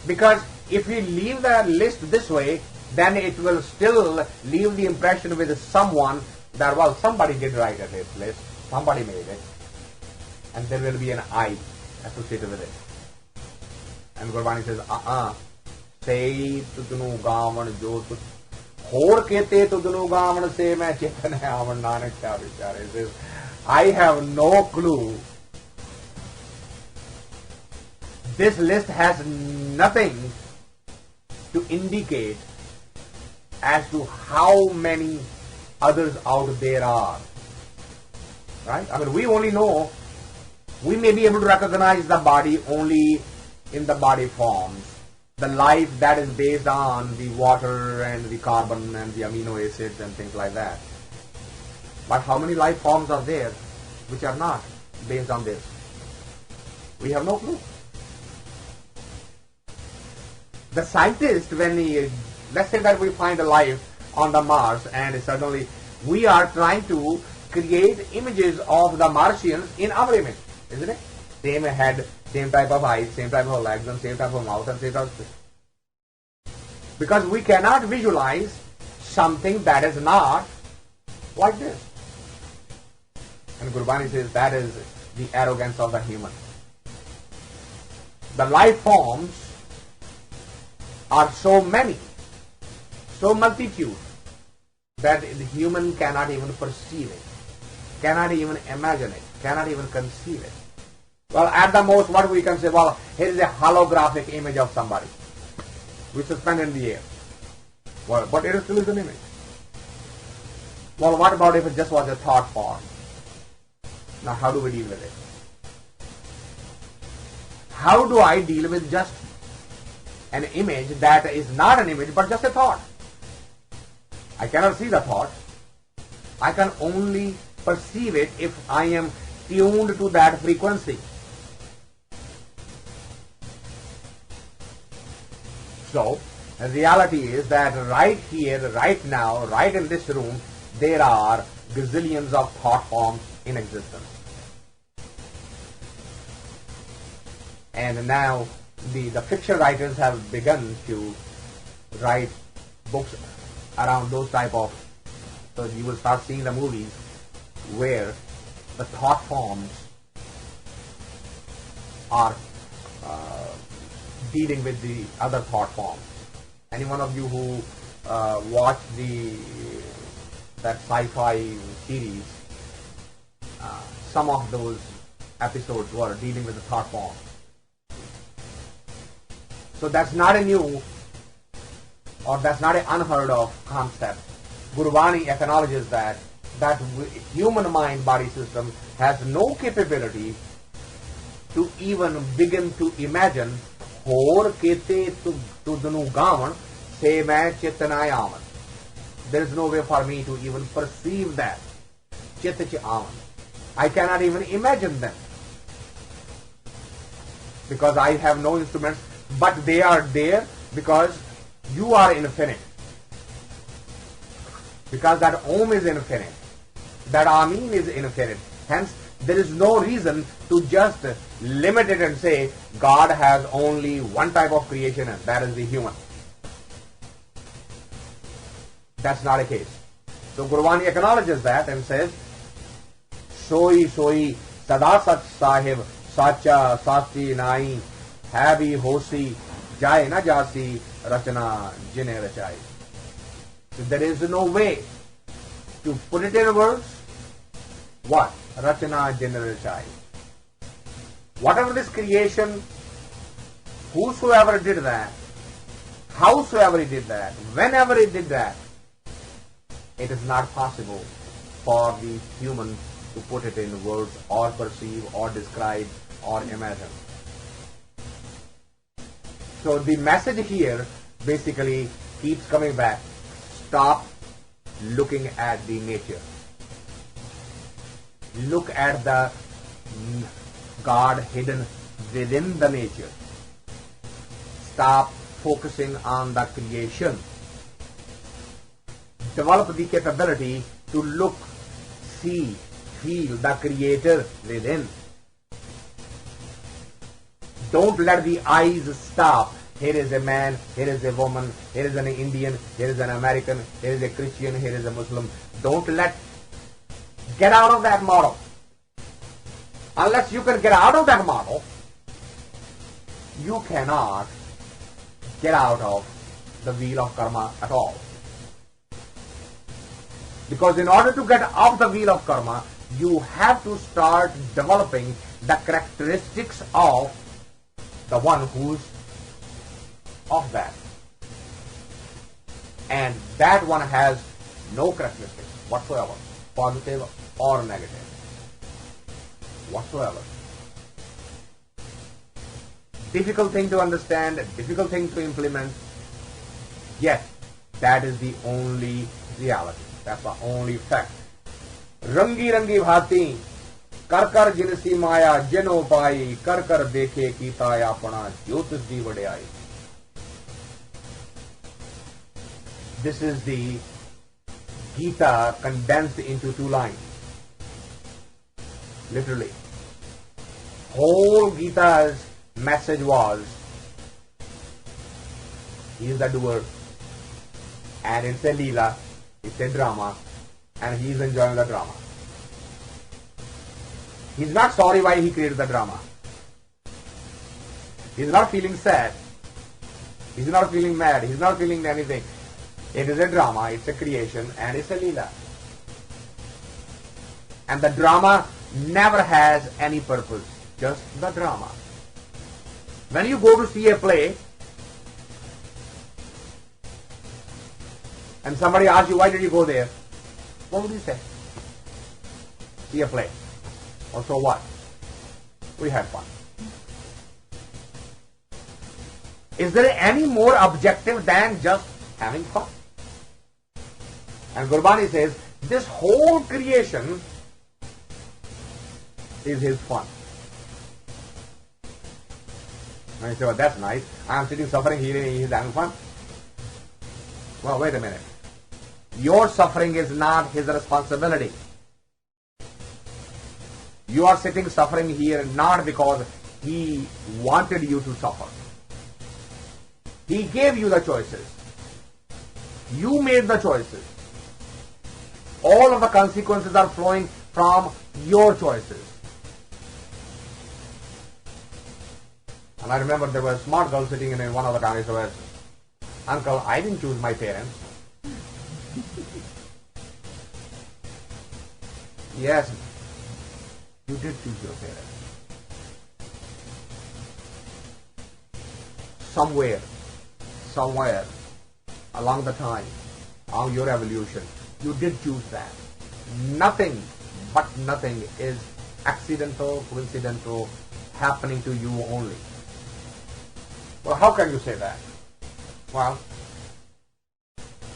Because if we leave the list this way, then it will still leave the impression with someone that, well, somebody did write a list, somebody made it, and there will be an I associated with it. And Gurbani says, say tudnu gavan jo tu hor kete tudnu gavan se main chetan hai avan nanak kya vichare. He says, I have no clue This list has nothing to indicate as to how many others out there are. Right? I mean, we only know, we may be able to recognize the body only in the body forms. The life that is based on the water and the carbon and the amino acids and things like that. But how many life forms are there which are not based on this? We have no clue. The scientist, when he, let's say that we find a life on the Mars, and suddenly we are trying to create images of the Martians in our image, isn't it? Same head, same type of eyes, same type of legs, and same type of mouth, and same type of... Because we cannot visualize something that is not like this. And Gurbani says that is the arrogance of the human. The life forms are so many, so multitude, that the human cannot even perceive it, cannot even imagine it, cannot even conceive it. Well, at the most, what we can say, well, here is a holographic image of somebody, which is suspended in the air. Well, but it still is an image. Well, what about if it just was a thought form? Now, how do we deal with it? How do I deal with just an image that is not an image but just a thought? I cannot see the thought. I can only perceive it if I am tuned to that frequency. So, the reality is that right here, right now, right in this room, there are gazillions of thought forms in existence. And now the fiction writers have begun to write books around those type of, so you will start seeing the movies where the thought forms are dealing with the other thought forms. Any one of you who watched that sci-fi series, some of those episodes were dealing with the thought form. So that's not a new, or that's not an unheard of concept. Gurbani acknowledges that human mind-body system has no capability to even begin to imagine ਹੋਰ ਕੇਤੇ ਤੁਧ ਨੂੰ ਗਾਵਣ ਸੇ ਮੈਂ ਚਿਤ ਨਾ ਆਵਨ. There is no way for me to even perceive that. Chit ਚ ਆਵਨ. I cannot even imagine them. Because I have no instruments, but they are there because you are infinite. Because that Om is infinite. That Amin is infinite. Hence, there is no reason to just limit it and say God has only one type of creation, and that is the human. That's not a case. So Gurbani acknowledges that and says, Soi Soi Sada Sat Sahib Sacha Sati Nai Habi Hosi Jai Na Jasi Rachana Jine Rachai. So there is no way to put it in words. What? Rachana Jine Rachai. Whatever this creation, whosoever did that, howsoever he did that, whenever he did that, it is not possible for the human to put it in words or perceive or describe or imagine. So the message here basically keeps coming back. Stop looking at the nature. Look at the God hidden within the nature. Stop focusing on the creation. Develop the capability to look, see, feel the Creator within. Don't let the eyes stop. Here is a man, here is a woman, here is an Indian, here is an American, here is a Christian, here is a Muslim. Get out of that model. Unless you can get out of that model, you cannot get out of the wheel of karma at all. Because in order to get off the wheel of karma, you have to start developing the characteristics of the one who's of that. And that one has no characteristics whatsoever, positive or negative, whatsoever. Difficult thing to understand, difficult thing to implement, yet that is the only reality. That's the only fact. Rangi rangi bhati, कर कर जिनसी माया जिनो पाई, कर कर देखे कीता अपना ज्योतिष दी वड्याई. This is the Gita condensed into 2 lines. Literally. Whole Gita's message was, he is the doer, and it's a leela, it's a drama, and he is enjoying the drama. He's not sorry why he created the drama. He's not feeling sad. He's not feeling mad. He's not feeling anything. It is a drama, it's a creation, and it's a leela. And the drama never has any purpose, just the drama. When you go to see a play, and somebody asks you, why did you go there? What would you say? See a play. Or so what? We had fun. Is there any more objective than just having fun? And Gurbani says, this whole creation is his fun. And you say, well, that's nice. I'm sitting suffering here and he's having fun. Well, wait a minute. Your suffering is not his responsibility. You are sitting suffering here not because he wanted you to suffer. He gave you the choices. You made the choices. All of the consequences are flowing from your choices. And I remember there was a smart girl sitting in one of the families who said, Uncle, I didn't choose my parents. Yes, you did choose your parents. Somewhere along the time, along your evolution, you did choose that. Nothing but nothing is accidental, coincidental, happening to you only. Well, how can you say that? Well,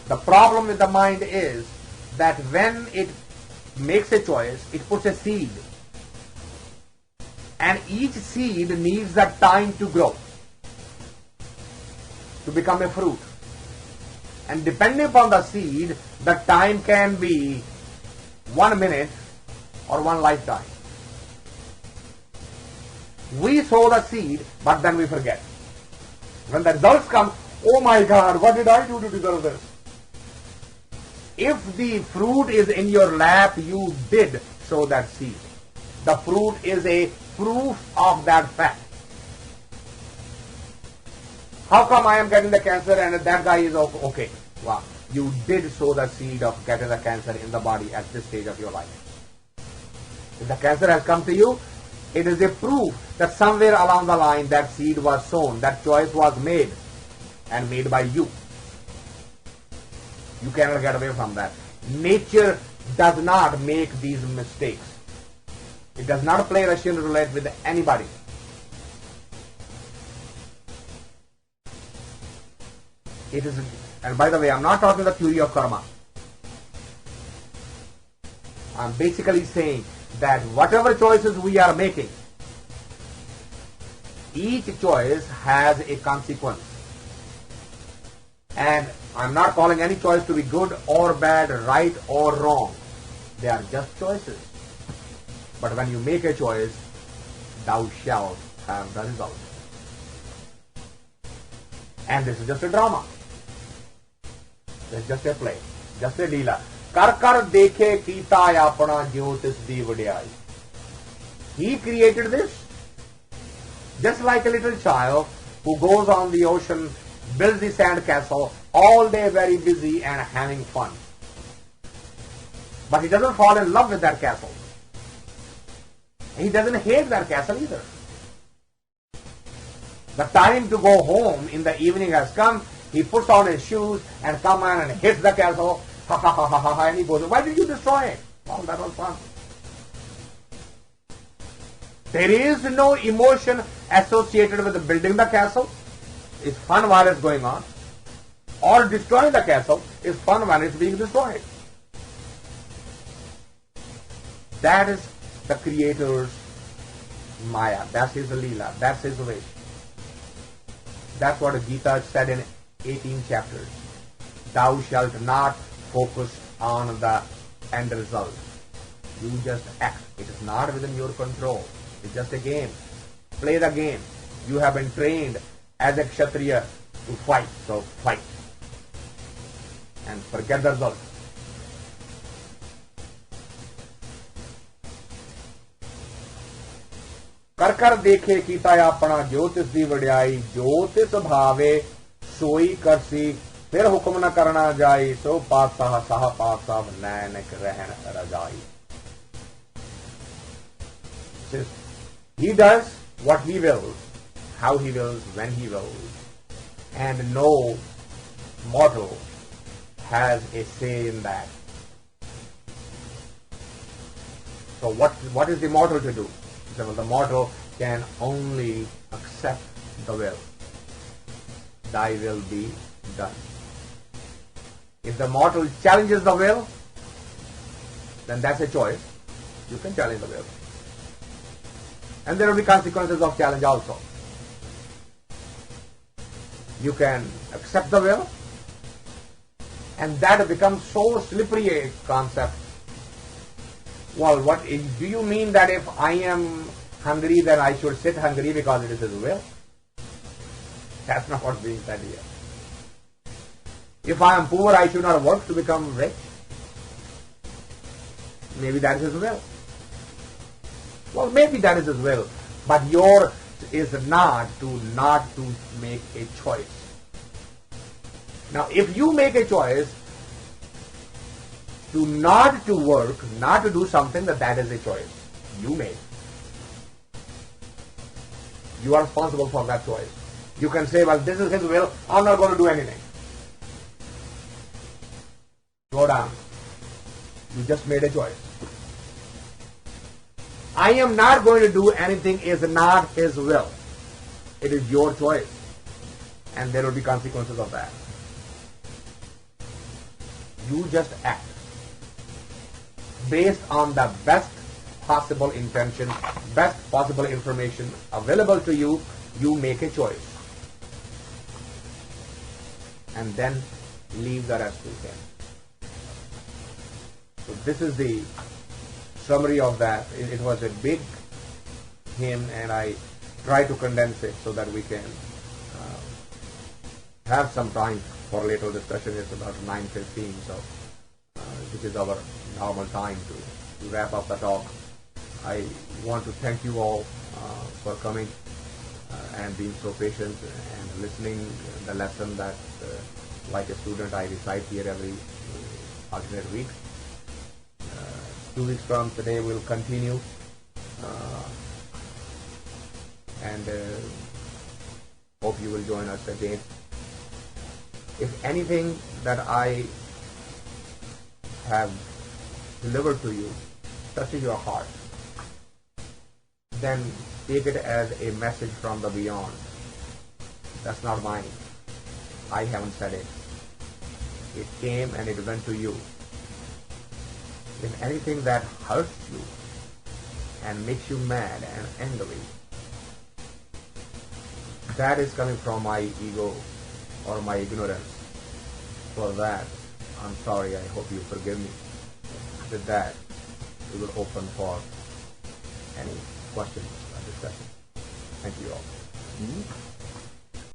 the problem with the mind is that when it makes a choice, it puts a seed. And each seed needs that time to grow, to become a fruit. And depending upon the seed, the time can be 1 minute or 1 lifetime. We sow the seed, but then we forget. When the results come, oh my God, what did I do to deserve this? If the fruit is in your lap, you did sow that seed. The fruit is a proof of that fact. How come I am getting the cancer and that guy is okay? Wow, you did sow the seed of getting the cancer in the body at this stage of your life. If the cancer has come to you, it is a proof that somewhere along the line that seed was sown, that choice was made, and made by you. You cannot get away from that. Nature does not make these mistakes. It does not play Russian roulette with anybody. It is, and by the way, I'm not talking the theory of karma. I'm basically saying that whatever choices we are making, each choice has a consequence. And I'm not calling any choice to be good or bad, right or wrong. They are just choices. But when you make a choice, thou shalt have the result. And this is just a drama. It's just a play, just a leela. Kar kar dekhe kita apna jyotis di vadiyai. He created this. Just like a little child who goes on the ocean, builds the sand castle, all day very busy and having fun. But he doesn't fall in love with that castle. He doesn't hate that castle either. The time to go home in the evening has come. He puts on his shoes and comes on and hits the castle. Ha ha ha ha ha ha. And he goes, why did you destroy it? Well, that was fun. There is no emotion associated with building the castle. It's fun while it's going on. Or destroying the castle is fun when it's being destroyed. That is the Creator's Maya. That's his Leela. That's his wish. That's what Gita said in 18 chapters. Thou shalt not focus on the end result. You just act. It is not within your control. It's just a game. Play the game. You have been trained as a Kshatriya to fight. So fight. And forget the result. कर कर देखे कीता अपना ज्योतिष दी वड्याई ज्योतिष भावे सोई करसी फिर हुक्म न करना जाई सो पातशाह साह पातशाह नैनक रहन रजाई. He does what he wills, how he wills, when he wills, and no mortal has a say in that. So what is the mortal to do? The mortal can only accept the will. Thy will be done. If the mortal challenges the will, then that's a choice. You can challenge the will. And there will be consequences of challenge also. You can accept the will, and that becomes so slippery a concept. Well, do you mean that if I am hungry, then I should sit hungry because it is his will? That's not what's being said here. If I am poor, I should not work to become rich. Maybe that is his will. Well, maybe that is his will, but yours is not to make a choice. Now, if you make a choice to not to work, not to do something, that is a choice you made. You are responsible for that choice. You can say, well, this is his will, I'm not going to do anything. Go down. You just made a choice. I am not going to do anything is not his will. It is your choice. And there will be consequences of that. You just act based on the best possible intention, best possible information available to you. You make a choice. And then leave the rest to him. So this is the summary of that. It was a big hymn, and I try to condense it so that we can have some time for later discussion. It's about 9:15, so which is our normal time to wrap up the talk. I want to thank you all for coming and being so patient and listening the lesson that like a student I recite here every alternate week. 2 weeks from today we'll continue and hope you will join us again. If anything that I have delivered to you touches your heart, then take it as a message from the beyond. That's not mine. I haven't said it. It came and it went to you. If anything that hurts you and makes you mad and angry, that is coming from my ego or my ignorance. For that, I'm sorry. I hope you forgive me. With that, we will open for any questions or discussion. Thank you all.